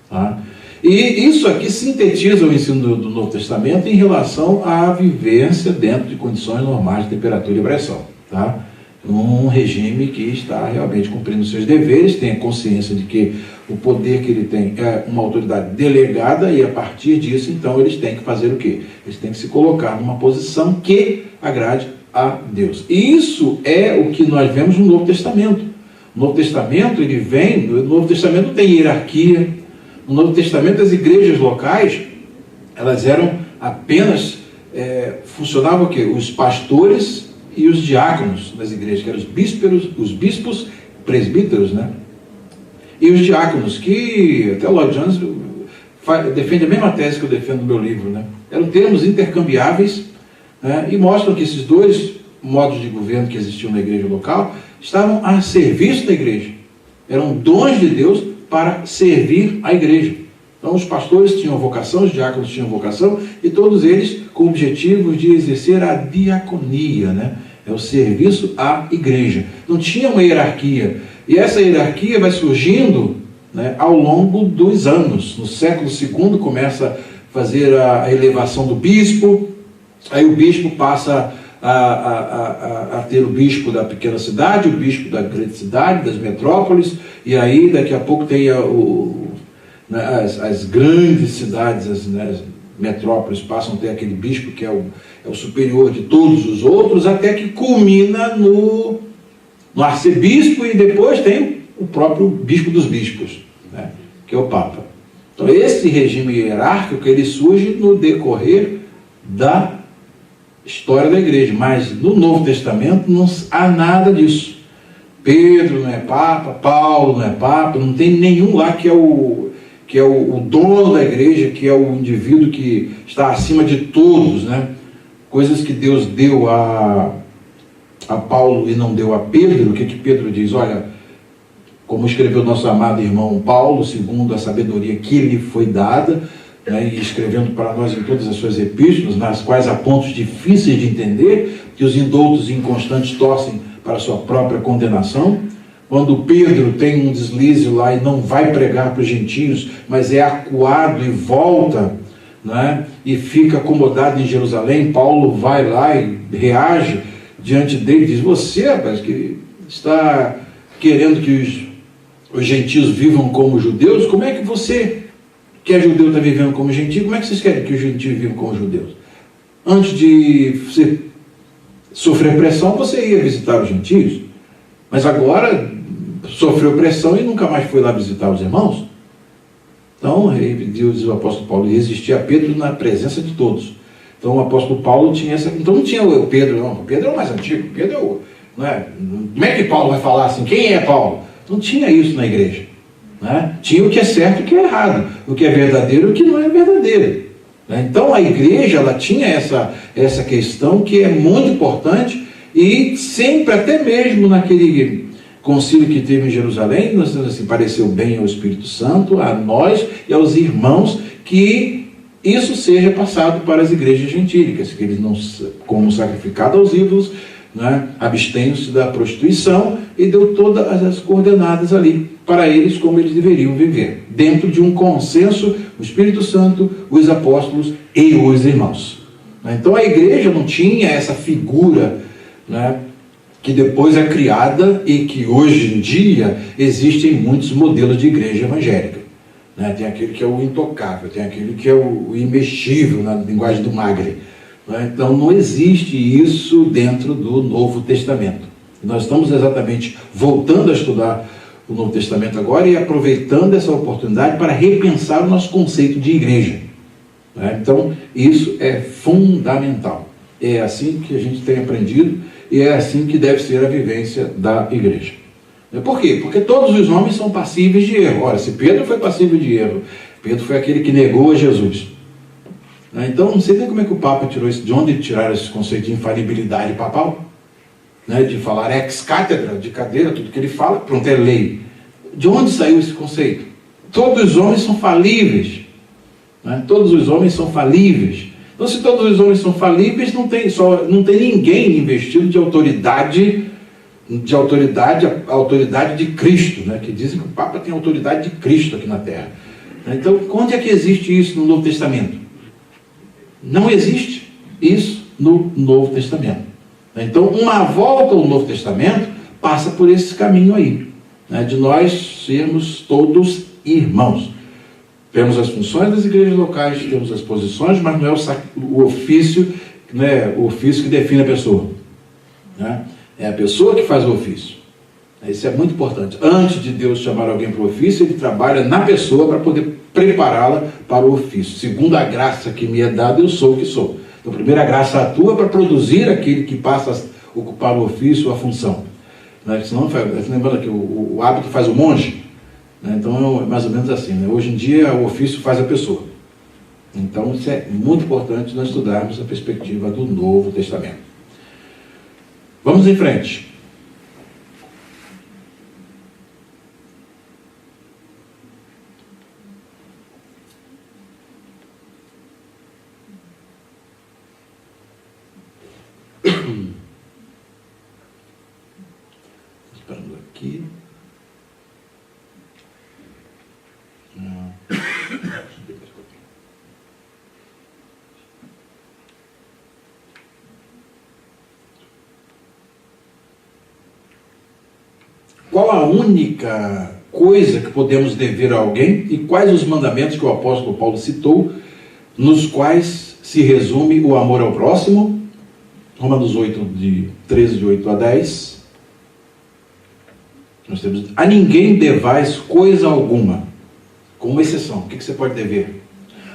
Tá? E isso aqui sintetiza o ensino do Novo Testamento em relação à vivência dentro de condições normais de temperatura e pressão. Tá? Um regime que está realmente cumprindo seus deveres, tem a consciência de que o poder que ele tem é uma autoridade delegada, e a partir disso, então, eles têm que fazer o quê? Eles têm que se colocar numa posição que agrade a Deus. E isso é o que nós vemos no Novo Testamento. No Novo Testamento, no Novo Testamento tem hierarquia. No Novo Testamento, as igrejas locais, elas eram apenas, funcionavam o quê? Os pastores e os diáconos das igrejas, que eram os bispos, presbíteros, né? E os diáconos, que até o Lloyd Jones defende a mesma tese que eu defendo no meu livro, né? Eram termos intercambiáveis, né? E mostram que esses dois modos de governo que existiam na igreja local estavam a serviço da igreja. Eram dons de Deus para servir a igreja. Então os pastores tinham vocação, os diáconos tinham vocação, e todos eles com o objetivo de exercer a diaconia, né? É o serviço à igreja. Não tinha uma hierarquia. E essa hierarquia vai surgindo né, ao longo dos anos. No século II começa a fazer a elevação do bispo, aí o bispo passa a ter o bispo da pequena cidade, o bispo da grande cidade, das metrópoles, e aí daqui a pouco tem as grandes cidades, as metrópoles passam a ter aquele bispo que é o superior de todos os outros, até que culmina no arcebispo, e depois tem o próprio bispo dos bispos, né, que é o Papa. Então esse regime hierárquico ele surge no decorrer da história da igreja, mas no Novo Testamento não há nada disso. Pedro não é Papa, Paulo não é Papa, não tem nenhum lá que é o dono da igreja, que é o indivíduo que está acima de todos, né? Coisas que Deus deu a Paulo e não deu a Pedro. O que Pedro diz? Olha, como escreveu nosso amado irmão Paulo, segundo a sabedoria que lhe foi dada, né, e escrevendo para nós em todas as suas epístolas, nas quais há pontos difíceis de entender, que os indoutos e inconstantes torcem para a sua própria condenação. Quando Pedro tem um deslize lá e não vai pregar para os gentios, mas é acuado e volta, né, e fica acomodado em Jerusalém, Paulo vai lá e reage diante dele e diz: você, rapaz, que está querendo que os gentios vivam como judeus, como é que você, que é judeu, está vivendo como gentio? Como é que vocês querem que os gentios vivam como judeus? Antes de você sofrer pressão, você ia visitar os gentios, mas agora sofreu pressão e nunca mais foi lá visitar os irmãos. Então, diz o apóstolo Paulo, resistia a Pedro na presença de todos. Então o apóstolo Paulo tinha essa... Então não tinha o Pedro, não. O Pedro é o mais antigo. O Pedro é o... Não é? Como é que Paulo vai falar assim? Quem é Paulo? Não tinha isso na igreja. Né? Tinha o que é certo e o que é errado. O que é verdadeiro e o que não é verdadeiro. Né? Então a igreja ela tinha essa questão que é muito importante, e sempre, até mesmo naquele concílio que teve em Jerusalém, nós temos assim, pareceu bem ao Espírito Santo, a nós e aos irmãos, que isso seja passado para as igrejas gentílicas, que eles não, como sacrificado aos ídolos, né, abstenham-se da prostituição, e deu todas as coordenadas ali para eles como eles deveriam viver, dentro de um consenso, o Espírito Santo, os apóstolos e os irmãos. Então a igreja não tinha essa figura, né, que depois é criada e que hoje em dia existem muitos modelos de igreja evangélica. Né? Tem aquele que é o intocável, tem aquele que é o imexível, na linguagem do Magre. Né? Então não existe isso dentro do Novo Testamento. Nós estamos exatamente voltando a estudar o Novo Testamento agora e aproveitando essa oportunidade para repensar o nosso conceito de igreja. Né? Então isso é fundamental. É assim que a gente tem aprendido e é assim que deve ser a vivência da igreja. Por quê? Porque todos os homens são passíveis de erro. Ora, se Pedro foi passível de erro, Pedro foi aquele que negou a Jesus. Então, não sei nem como é que o Papa tirou isso, de onde tiraram esse conceito de infalibilidade papal, né? De falar ex cátedra, de cadeira, tudo que ele fala, pronto, é lei. De onde saiu esse conceito? Todos os homens são falíveis. Né? Todos os homens são falíveis. Então, se todos os homens são falíveis, não tem ninguém investido de autoridade, a autoridade de Cristo, né? Que dizem que o Papa tem a autoridade de Cristo aqui na Terra. Então, onde é que existe isso no Novo Testamento? Não existe isso no Novo Testamento. Então, uma volta ao Novo Testamento passa por esse caminho aí, né? De nós sermos todos irmãos. Temos as funções das igrejas locais, temos as posições, mas não é o ofício, né, o ofício que define a pessoa. Né? É a pessoa que faz o ofício. Isso é muito importante. Antes de Deus chamar alguém para o ofício, Ele trabalha na pessoa para poder prepará-la para o ofício. Segundo a graça que me é dada, eu sou o que sou. Então, a primeira graça atua para produzir aquele que passa a ocupar o ofício, a função. Né? Senão, lembrando que o hábito faz o monge. Então é mais ou menos assim, né? Hoje em dia o ofício faz a pessoa. Então isso é muito importante nós estudarmos a perspectiva do Novo Testamento. Vamos em frente. Esperando aqui. Qual a única coisa que podemos dever a alguém e quais os mandamentos que o apóstolo Paulo citou, nos quais se resume o amor ao próximo? Romanos 8, de 13, de 8 a 10. Nós temos: a ninguém devais coisa alguma, com uma exceção. O que você pode dever?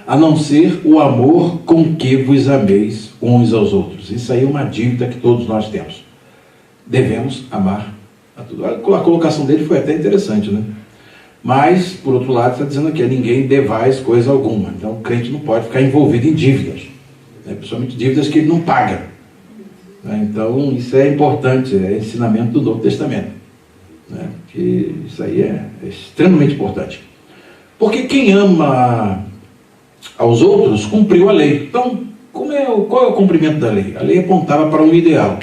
A não ser o amor com que vos ameis uns aos outros. Isso aí é uma dívida que todos nós temos. Devemos amar a tudo. A colocação dele foi até interessante, né? Mas, por outro lado, está dizendo aqui: a ninguém devais coisa alguma. Então, o crente não pode ficar envolvido em dívidas, né? Principalmente dívidas que ele não paga. Então, isso é importante, é ensinamento do Novo Testamento, né? Que isso aí é extremamente importante. Porque quem ama aos outros cumpriu a lei. Então, qual é o cumprimento da lei? A lei apontava para um ideal.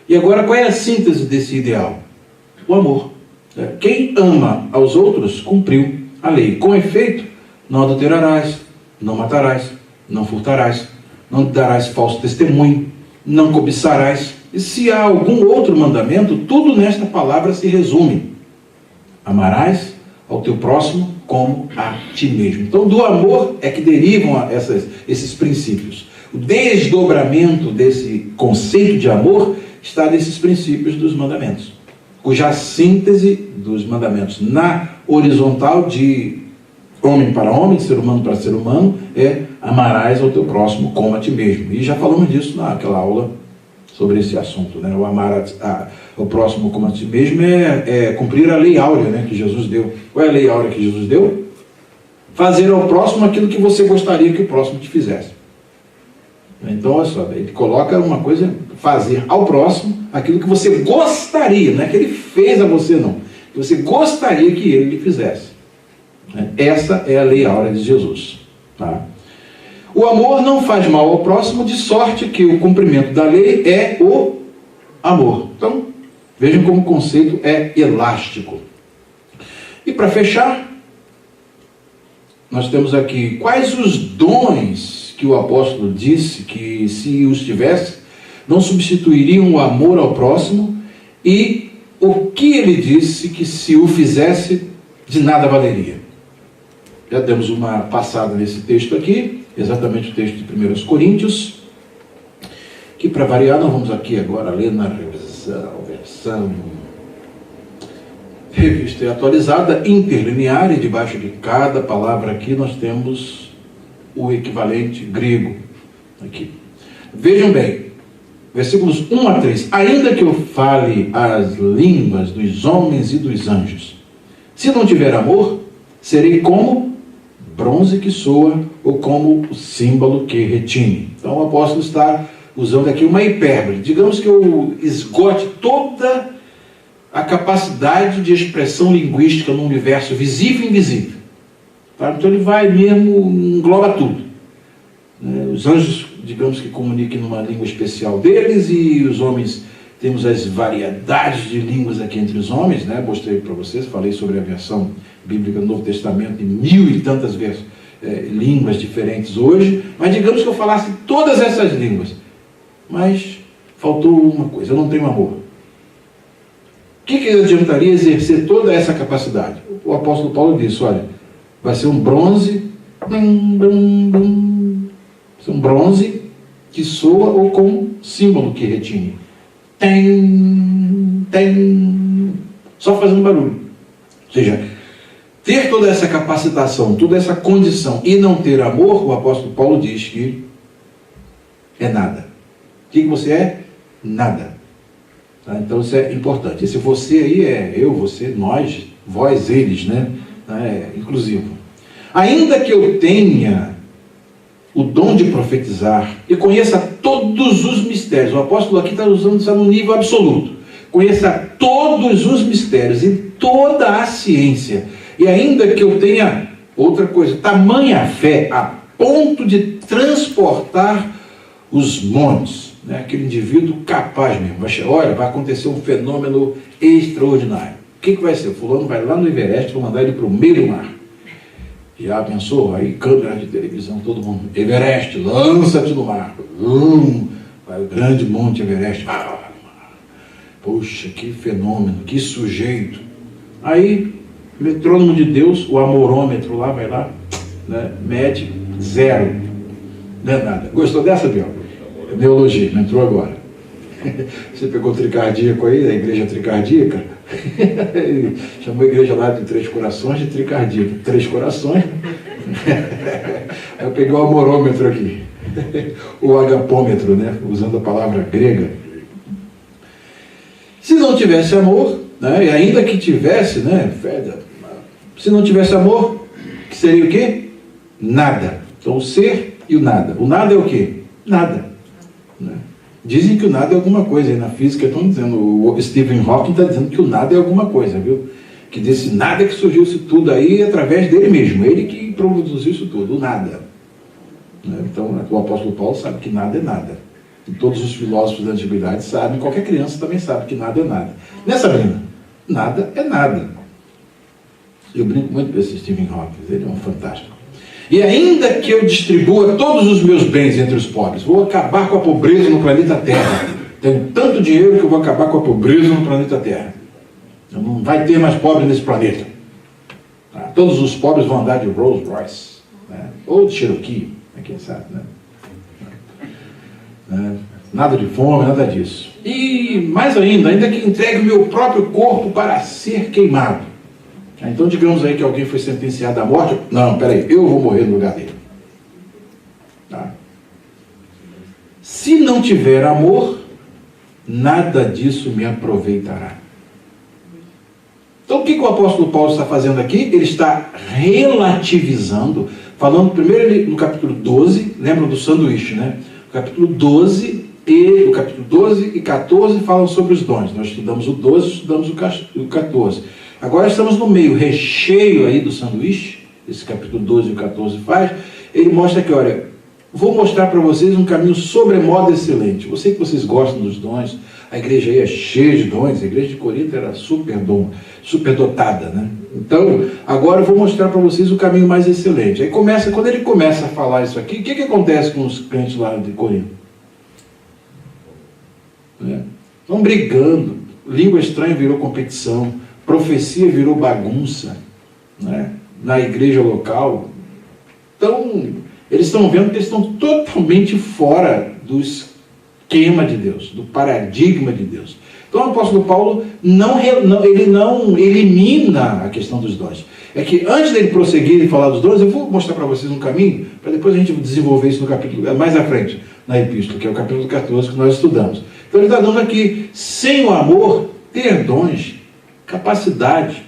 E agora, qual é a síntese desse ideal? O amor. Quem ama aos outros cumpriu a lei. Com efeito, não adulterarás, não matarás, não furtarás, não darás falso testemunho, não cobiçarás. E se há algum outro mandamento, tudo nesta palavra se resume: amarás ao teu próximo como a ti mesmo. Então, do amor é que derivam esses princípios. O desdobramento desse conceito de amor está nesses princípios dos mandamentos, cuja síntese dos mandamentos na horizontal, de homem para homem, ser humano para ser humano, é: amarás ao teu próximo como a ti mesmo. E já falamos disso naquela aula sobre esse assunto, né? O amar ao próximo como a ti mesmo é cumprir a lei áurea, né, que Jesus deu. Qual é a lei áurea que Jesus deu? Fazer ao próximo aquilo que você gostaria que o próximo te fizesse. Então, olha só, ele coloca uma coisa: fazer ao próximo aquilo que você gostaria, não é que ele fez a você, não, que você gostaria que ele lhe fizesse. Essa é a lei áurea de Jesus, tá? O amor não faz mal ao próximo, de sorte que o cumprimento da lei é o amor. Então, vejam como o conceito é elástico. E para fechar, nós temos aqui quais os dons que o apóstolo disse que, se os tivesse, não substituiriam o amor ao próximo, e o que ele disse que, se o fizesse, de nada valeria. Já demos uma passada nesse texto aqui, exatamente o texto de 1 Coríntios, que, para variar, nós vamos aqui agora ler na versão revista e atualizada, interlinear, e debaixo de cada palavra aqui nós temos o equivalente grego aqui. Vejam bem, versículos 1 a 3. Ainda que eu fale as línguas dos homens e dos anjos, se não tiver amor, serei como bronze que soa, ou como o símbolo que retine. Então o apóstolo está usando aqui uma hipérbole. Digamos que eu esgote toda a capacidade de expressão linguística no universo visível e invisível. Tá? Então ele vai mesmo, engloba tudo. Os anjos, digamos que comuniquem numa língua especial deles, e os homens, temos as variedades de línguas aqui entre os homens, né? Mostrei para vocês, falei sobre a versão bíblica do Novo Testamento, em 1000 e tantas línguas diferentes hoje, mas digamos que eu falasse todas essas línguas, mas faltou uma coisa: eu não tenho amor. O que adiantaria exercer toda essa capacidade? O apóstolo Paulo disse: olha, vai ser um bronze, vai ser um bronze que soa, ou com símbolo que retine. Só fazendo barulho. Ou seja, ter toda essa capacitação, toda essa condição e não ter amor, o apóstolo Paulo diz que é nada. O que você é? Nada. Tá? Então isso é importante. Esse você aí é eu, você, nós, vós, eles, né? É inclusivo. Ainda que eu tenha o dom de profetizar e conheça todos os mistérios, o apóstolo aqui está usando isso no nível absoluto, conheça todos os mistérios e toda a ciência, e ainda que eu tenha, outra coisa, tamanha fé a ponto de transportar os montes, né? Aquele indivíduo capaz mesmo, olha, vai acontecer um fenômeno extraordinário. O que vai ser? O fulano vai lá no Everest, vou mandar ele para o meio do mar. Já pensou? Aí câmera de televisão, todo mundo: Everest, lança-te no mar. Vai o grande monte Everest. Poxa, que fenômeno, que sujeito. Aí, metrônomo de Deus, o amorômetro lá, vai lá, né, mede 0. Não é nada. Gostou dessa, Biel? Neologia, não entrou agora. Você pegou tricardíaco aí, a igreja tricardíaca? Chamou a igreja lá de 3 corações de tricardíaco. 3 corações. Aí eu peguei o amorômetro aqui. O agapômetro, né? Usando a palavra grega. Se não tivesse amor, né? E ainda que tivesse, né? Se não tivesse amor, que seria o quê? Nada. Então o ser e o nada. O nada é o quê? Nada. Né? Dizem que o nada é alguma coisa, aí na física estão dizendo, o Stephen Hawking está dizendo que o nada é alguma coisa, viu? Que desse nada que surgiu isso tudo aí através dele mesmo, ele que produziu isso tudo, o nada. Né? Então o apóstolo Paulo sabe que nada é nada. E todos os filósofos da antiguidade sabem, qualquer criança também sabe que nada é nada. Né, Sabrina? Nada é nada. Eu brinco muito com esse Stephen Hawking, ele é um fantástico. E ainda que eu distribua todos os meus bens entre os pobres, vou acabar com a pobreza no planeta Terra. Tenho tanto dinheiro que eu vou acabar com a pobreza no planeta Terra. Não vai ter mais pobre nesse planeta. Todos os pobres vão andar de Rolls Royce, né? Ou de Cherokee, quem sabe, né? Nada de fome, nada disso. E mais ainda que entregue o meu próprio corpo para ser queimado. Então digamos aí que alguém foi sentenciado à morte. Não, peraí, eu vou morrer no lugar dele. Tá? Se não tiver amor, nada disso me aproveitará. Então o que o apóstolo Paulo está fazendo aqui? Ele está relativizando, falando primeiro no capítulo 12, lembra do sanduíche, né? O capítulo 12 e 14 falam sobre os dons. Nós estudamos o 12, estudamos o 14. Agora estamos no meio, recheio aí do sanduíche, esse capítulo 12 e 14 faz, ele mostra que, olha, vou mostrar para vocês um caminho sobremodo excelente. Eu sei que vocês gostam dos dons, a igreja aí é cheia de dons, a igreja de Corinto era super dotada, né? Então, agora eu vou mostrar para vocês o caminho mais excelente. Aí quando ele começa a falar isso aqui, o que acontece com os crentes lá de Corinto? Estão brigando, língua estranha virou competição, profecia virou bagunça, né? Na igreja local. Então, eles estão vendo que eles estão totalmente fora do esquema de Deus, do paradigma de Deus. Então o apóstolo Paulo ele não elimina a questão dos dons. É que antes dele prosseguir e falar dos dons, eu vou mostrar para vocês um caminho, para depois a gente desenvolver isso no capítulo, mais à frente, na epístola, que é o capítulo 14 que nós estudamos. Então ele está dando aqui, sem o amor, ter dons, capacidade,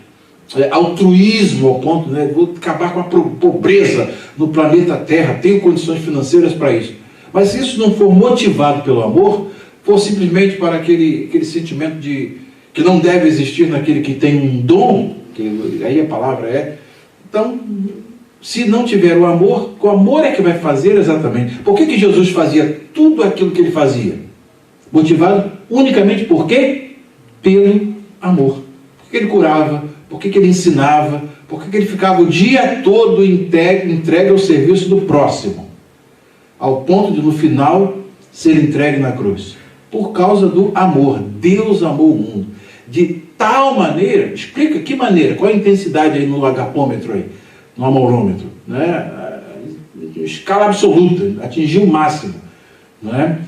altruísmo ao ponto, né? Vou acabar com a pobreza no planeta Terra, tenho condições financeiras para isso. Mas se isso não for motivado pelo amor, for simplesmente para aquele sentimento de que não deve existir naquele que tem um dom, que aí a palavra é, então, se não tiver o amor é que vai fazer exatamente. Por que Jesus fazia tudo aquilo que ele fazia? Motivado unicamente por quê? Pelo amor. Por que ele curava? Por que ele ensinava? Por que ele ficava o dia todo entregue ao serviço do próximo? Ao ponto de, no final, ser entregue na cruz. Por causa do amor. Deus amou o mundo. De tal maneira, explica que maneira, qual a intensidade aí no agapômetro aí, no amorômetro, né? Escala absoluta, atingiu o máximo, né?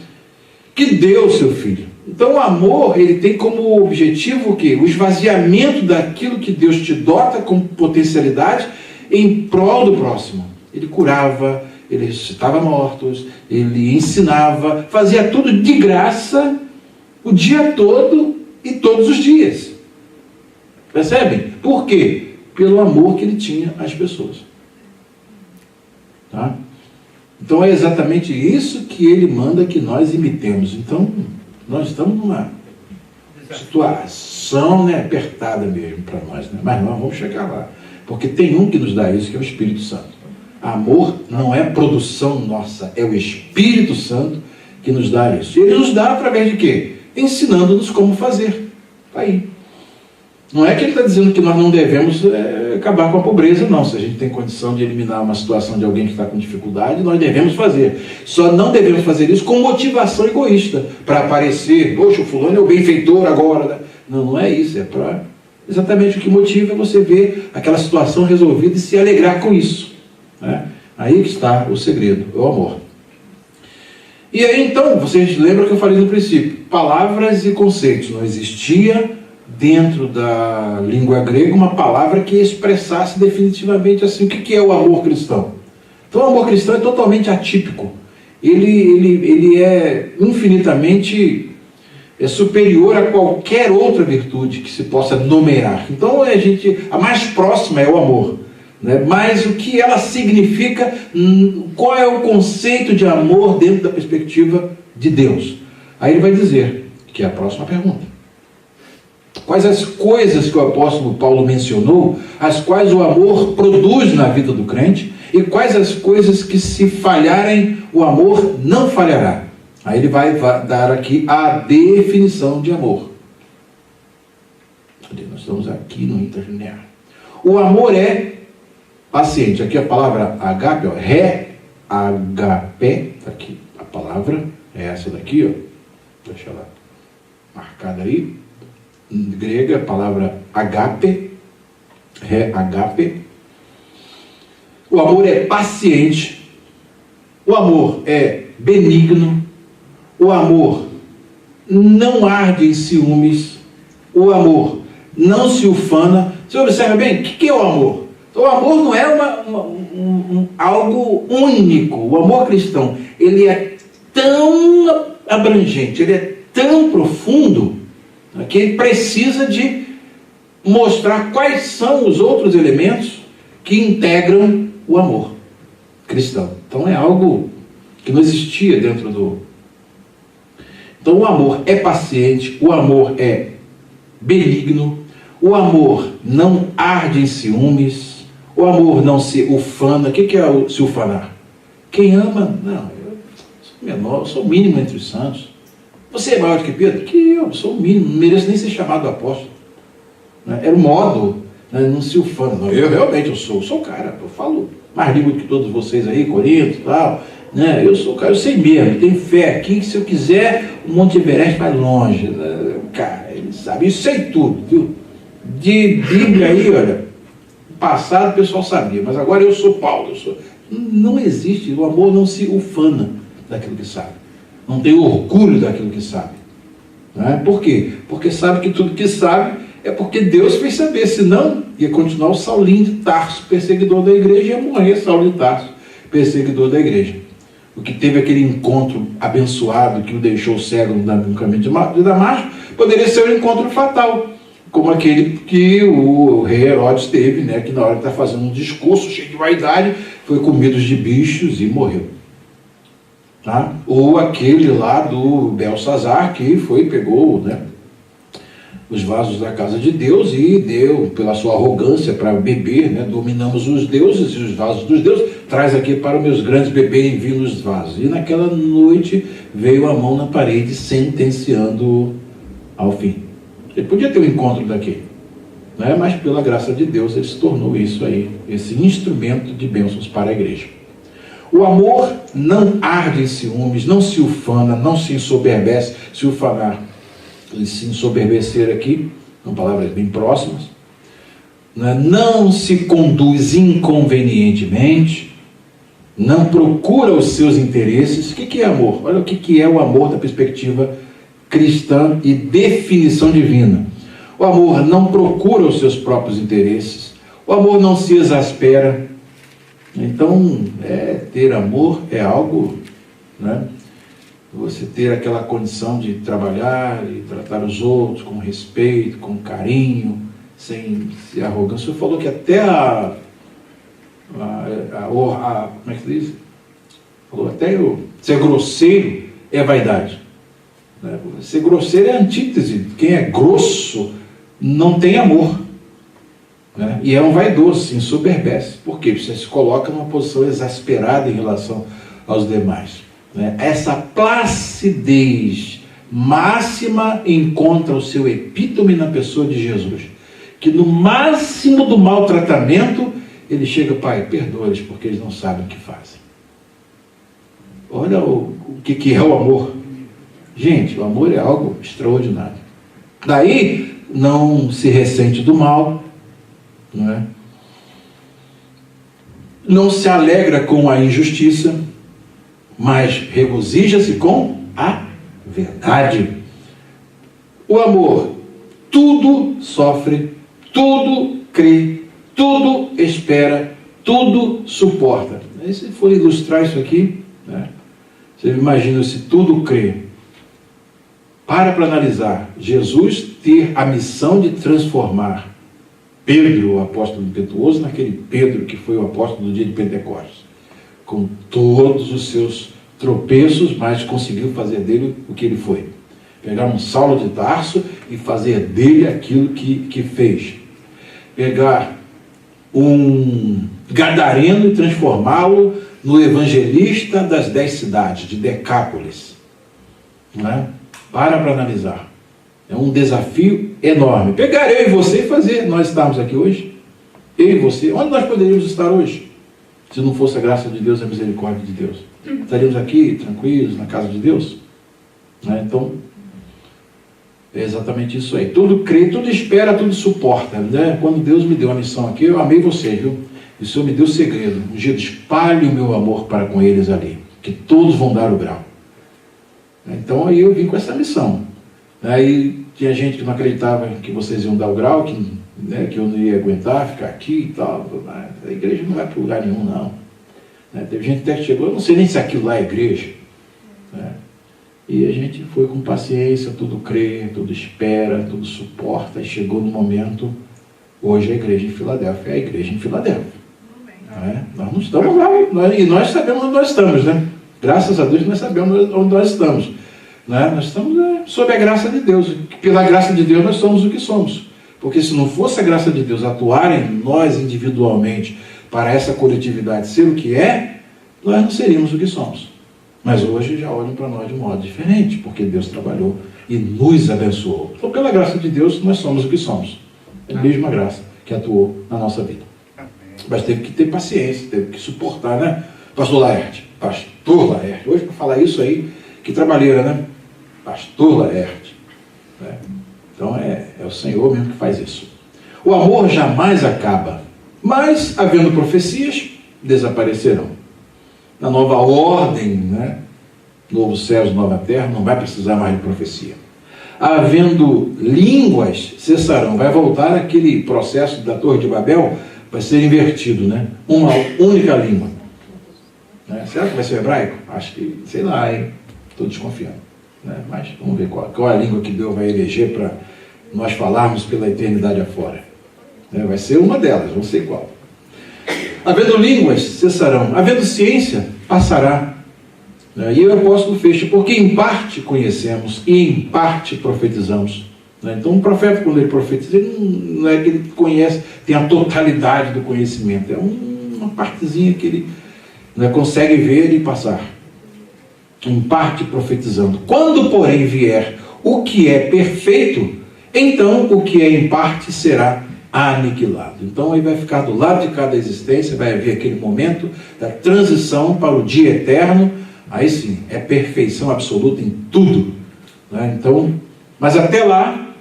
Que deu o seu filho. Então o amor, ele tem como objetivo o quê? O esvaziamento daquilo que Deus te dota com potencialidade em prol do próximo. Ele curava, ele ressuscitava mortos, ele ensinava, fazia tudo de graça, o dia todo e todos os dias. Percebem? Por quê? Pelo amor que ele tinha às pessoas. Tá? Então é exatamente isso que ele manda que nós imitemos. Então, nós estamos numa situação, né, apertada mesmo para nós, né? Mas nós vamos chegar lá. Porque tem um que nos dá isso, que é o Espírito Santo. Amor não é produção nossa, é o Espírito Santo que nos dá isso. E ele nos dá através de quê? Ensinando-nos como fazer. Está aí. Não é que ele está dizendo que nós não devemos acabar com a pobreza, não. Se a gente tem condição de eliminar uma situação de alguém que está com dificuldade, nós devemos fazer. Só não devemos fazer isso com motivação egoísta, para aparecer, poxa, o fulano é o benfeitor agora. Né? Não, não é isso, é para... Exatamente o que motiva é você ver aquela situação resolvida e se alegrar com isso. Né? Aí que está o segredo, é o amor. E aí então, vocês lembram que eu falei no princípio, palavras e conceitos. Não existia dentro da língua grega uma palavra que expressasse definitivamente assim, o que é o amor cristão. Então o amor cristão é totalmente atípico. Ele é infinitamente superior a qualquer outra virtude que se possa numerar. Então a mais próxima é o amor. Né? Mas o que ela significa, qual é o conceito de amor dentro da perspectiva de Deus? Aí ele vai dizer, que é a próxima pergunta. Quais as coisas que o apóstolo Paulo mencionou, as quais o amor produz na vida do crente, e quais as coisas que, se falharem, o amor não falhará? Aí ele vai dar aqui a definição de amor. Nós estamos aqui no interlinear. O amor é paciente. Aqui a palavra agape, agape, tá aqui a palavra, é essa daqui, ó. Deixa ela marcada aí. Em grega, a palavra agape, agape. O amor é paciente, o amor é benigno, o amor não arde em ciúmes, o amor não se ufana. Você observa bem, o que é o amor? O amor não é algo único. O amor cristão, ele é tão abrangente, ele é tão profundo, que ele precisa de mostrar quais são os outros elementos que integram o amor cristão. Então é algo que não existia dentro do... Então o amor é paciente, o amor é benigno, o amor não arde em ciúmes, o amor não se ufana. O que é se ufanar? Quem ama, não, eu sou menor, eu sou o mínimo entre os santos. Você é maior do que Pedro? Que eu sou o mínimo, não mereço nem ser chamado apóstolo. Era o modo, não se ufana. Não, eu realmente eu sou o cara, eu falo mais língua do que todos vocês aí, Corinto e tal. Eu sou o cara, eu sei mesmo, tenho fé aqui, que se eu quiser, o Monte Everest vai longe. Cara, ele sabe, isso sei tudo, viu? De Bíblia aí, olha, no passado o pessoal sabia, mas agora eu sou Paulo, Não existe, o amor não se ufana daquilo que sabe. Não tem orgulho daquilo que sabe. Não é? Por quê? Porque sabe que tudo que sabe é porque Deus fez saber, senão ia continuar o Saulinho de Tarso, perseguidor da igreja, e ia morrer Saulo de Tarso, perseguidor da igreja. O que teve aquele encontro abençoado que o deixou cego no caminho de Damasco, poderia ser um encontro fatal, como aquele que o rei Herodes teve, né, que na hora que está fazendo um discurso cheio de vaidade, foi comido de bichos e morreu. Tá? Ou aquele lá do Belsazar, que pegou, né, os vasos da casa de Deus e deu, pela sua arrogância, para beber, né, dominamos os deuses e os vasos dos deuses, traz aqui para os meus grandes beberem vinho nos vasos. E naquela noite veio a mão na parede, sentenciando ao fim. Ele podia ter um encontro daqui, né, mas pela graça de Deus ele se tornou isso aí, esse instrumento de bênçãos para a igreja. O amor não arde em ciúmes, não se ufana, não se ensoberbece. Se ufanar e se ensoberbecer aqui, são palavras bem próximas. Não se conduz inconvenientemente, não procura os seus interesses. O que é amor? Olha o que é o amor da perspectiva cristã e definição divina. O amor não procura os seus próprios interesses, o amor não se exaspera. Então, ter amor é algo, né? Você ter aquela condição de trabalhar e tratar os outros com respeito, com carinho, sem ser arrogância. Você falou que até como é que diz? Falou até ser grosseiro é vaidade. Né? Ser grosseiro é a antítese. Quem é grosso não tem amor. Né? E é um vaidoso, se ensoberbece. Por quê? Você se coloca numa posição exasperada em relação aos demais. Né? Essa placidez máxima encontra o seu epítome na pessoa de Jesus. que no máximo do maltratamento, ele chega, Pai, perdoa-lhes, porque eles não sabem o que fazem. Olha o que é o amor. Gente, o amor é algo extraordinário. Daí, não se ressente do mal, não é? Não se alegra com a injustiça, mas regozija-se com a verdade. O amor tudo sofre, tudo crê, tudo espera, tudo suporta. Aí, se for ilustrar isso aqui, né, você imagina se tudo crê. Para analisar, Jesus ter a missão de transformar Pedro, o apóstolo impetuoso, naquele Pedro que foi o apóstolo do dia de Pentecostes, com todos os seus tropeços, mas conseguiu fazer dele o que ele foi. Pegar um Saulo de Tarso e fazer dele aquilo que fez. Pegar um gadareno e transformá-lo no evangelista das 10 cidades, de Decápolis. Não é? Para analisar. É um desafio enorme. Pegar eu e você e fazer nós estarmos aqui hoje. Eu e você. Onde nós poderíamos estar hoje? Se não fosse a graça de Deus e a misericórdia de Deus. Estaríamos aqui, tranquilos, na casa de Deus? Né? Então, é exatamente isso aí. Tudo crê, tudo espera, tudo suporta. Né? Quando Deus me deu a missão aqui, eu amei vocês, viu? E o Senhor me deu o segredo. Um dia espalhe o meu amor para com eles ali. Que todos vão dar o grau. Então, aí eu vim com essa missão. Aí tinha gente que não acreditava que vocês iam dar o grau, que eu não ia aguentar ficar aqui e tal. A igreja não vai para lugar nenhum, não. Teve gente até que chegou, eu não sei nem se aquilo lá é igreja. E a gente foi com paciência, tudo crê, tudo espera, tudo suporta. E chegou no momento, hoje a igreja em Filadélfia é a igreja em Filadélfia. Nós não estamos lá, e nós sabemos onde nós estamos, né? Graças a Deus nós sabemos onde nós estamos. Nós estamos sob a graça de Deus. Pela graça de Deus nós somos o que somos. Porque se não fosse a graça de Deus atuar em nós individualmente para essa coletividade ser o que é, nós não seríamos o que somos. Mas hoje já olham para nós de um modo diferente, porque Deus trabalhou e nos abençoou. Então, pela graça de Deus, nós somos o que somos. É a mesma graça que atuou na nossa vida. Mas teve que ter paciência, teve que suportar, né? Pastor Laerte. Hoje, para falar isso aí, que trabalheira, né? Pastor Laerte. Então, é o Senhor mesmo que faz isso. O amor jamais acaba, mas, havendo profecias, desaparecerão. Na nova ordem, né? Novos céus, nova terra, não vai precisar mais de profecia. Havendo línguas, cessarão. Vai voltar aquele processo da Torre de Babel, vai ser invertido, né? Uma única língua. Será que vai ser hebraico? Acho que, sei lá, hein? Estou desconfiando. Mas vamos ver qual é a língua que Deus vai eleger para nós falarmos pela eternidade afora. Vai ser uma delas, não sei qual. Havendo línguas, cessarão. Havendo ciência, passará. E o apóstolo fecha, porque em parte conhecemos e em parte profetizamos. Então, um profeta, quando ele profetiza, ele não é que ele conhece, tem a totalidade do conhecimento. É uma partezinha que ele consegue ver e passar. Em parte profetizando. Quando, porém, vier o que é perfeito, então o que é em parte será aniquilado. Então, aí vai ficar do lado de cada existência, vai haver aquele momento da transição para o dia eterno. Aí sim, é perfeição absoluta em tudo. Então, mas até lá,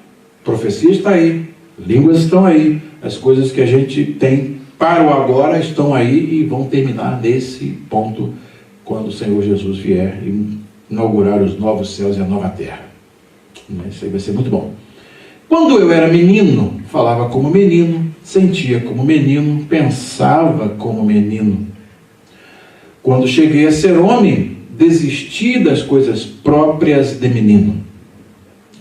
profecia está aí, línguas estão aí, as coisas que a gente tem para o agora estão aí e vão terminar nesse ponto quando o Senhor Jesus vier e inaugurar os novos céus e a nova terra. Isso aí vai ser muito bom. Quando eu era menino, falava como menino, sentia como menino, pensava como menino. Quando cheguei a ser homem, desisti das coisas próprias de menino.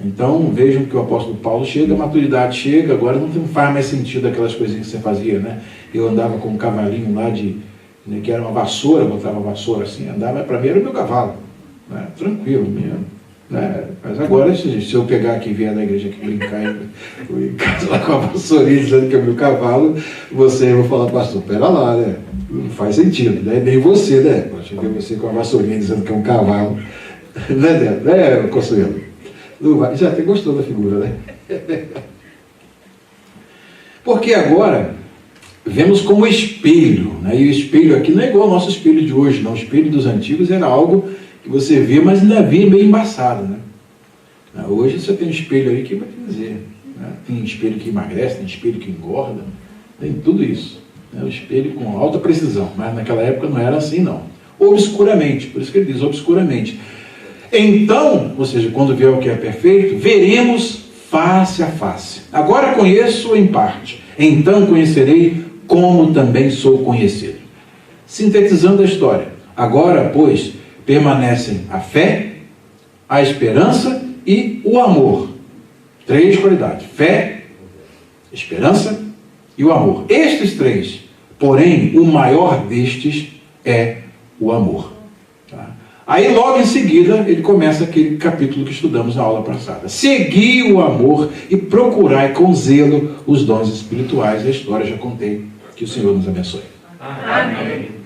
Então, vejam que o apóstolo Paulo chega, a maturidade chega, agora não faz mais sentido aquelas coisinhas que você fazia, né? Eu andava com um cavalinho lá que era uma vassoura, botava uma vassoura assim, andava, para mim era o meu cavalo, tranquilo mesmo. Mas agora, se eu pegar aqui e vier na igreja aqui brincar em casa lá com a vassourinha dizendo que é o meu cavalo, você vai falar, pastor, pera lá, né? Não faz sentido, né? Nem você, né? Pode ver você com a vassourinha dizendo que é um cavalo, né, Consuelo? Não vai. Já até gostou da figura, né? Porque agora vemos como espelho, né? E o espelho aqui não é igual ao nosso espelho de hoje, não. O espelho dos antigos era algo que você via, mas ainda via meio embaçado, né? Hoje você tem um espelho aí que vai te dizer, né? Tem espelho que emagrece, tem espelho que engorda, tem tudo isso, né? O espelho com alta precisão, mas naquela época não era assim, não. Obscuramente, por isso que ele diz obscuramente. Então, ou seja, quando vier o que é perfeito, veremos face a face. Agora conheço em parte, então conhecerei como também sou conhecido. Sintetizando a história, agora, pois, permanecem a fé, a esperança e o amor. 3 qualidades: fé, esperança e o amor. Estes 3, porém, o maior destes é o amor. Tá? Aí logo em seguida ele começa aquele capítulo que estudamos na aula passada. Segui o amor e procurai com zelo os dons espirituais. A história já contei. Que o Senhor nos abençoe. Amém.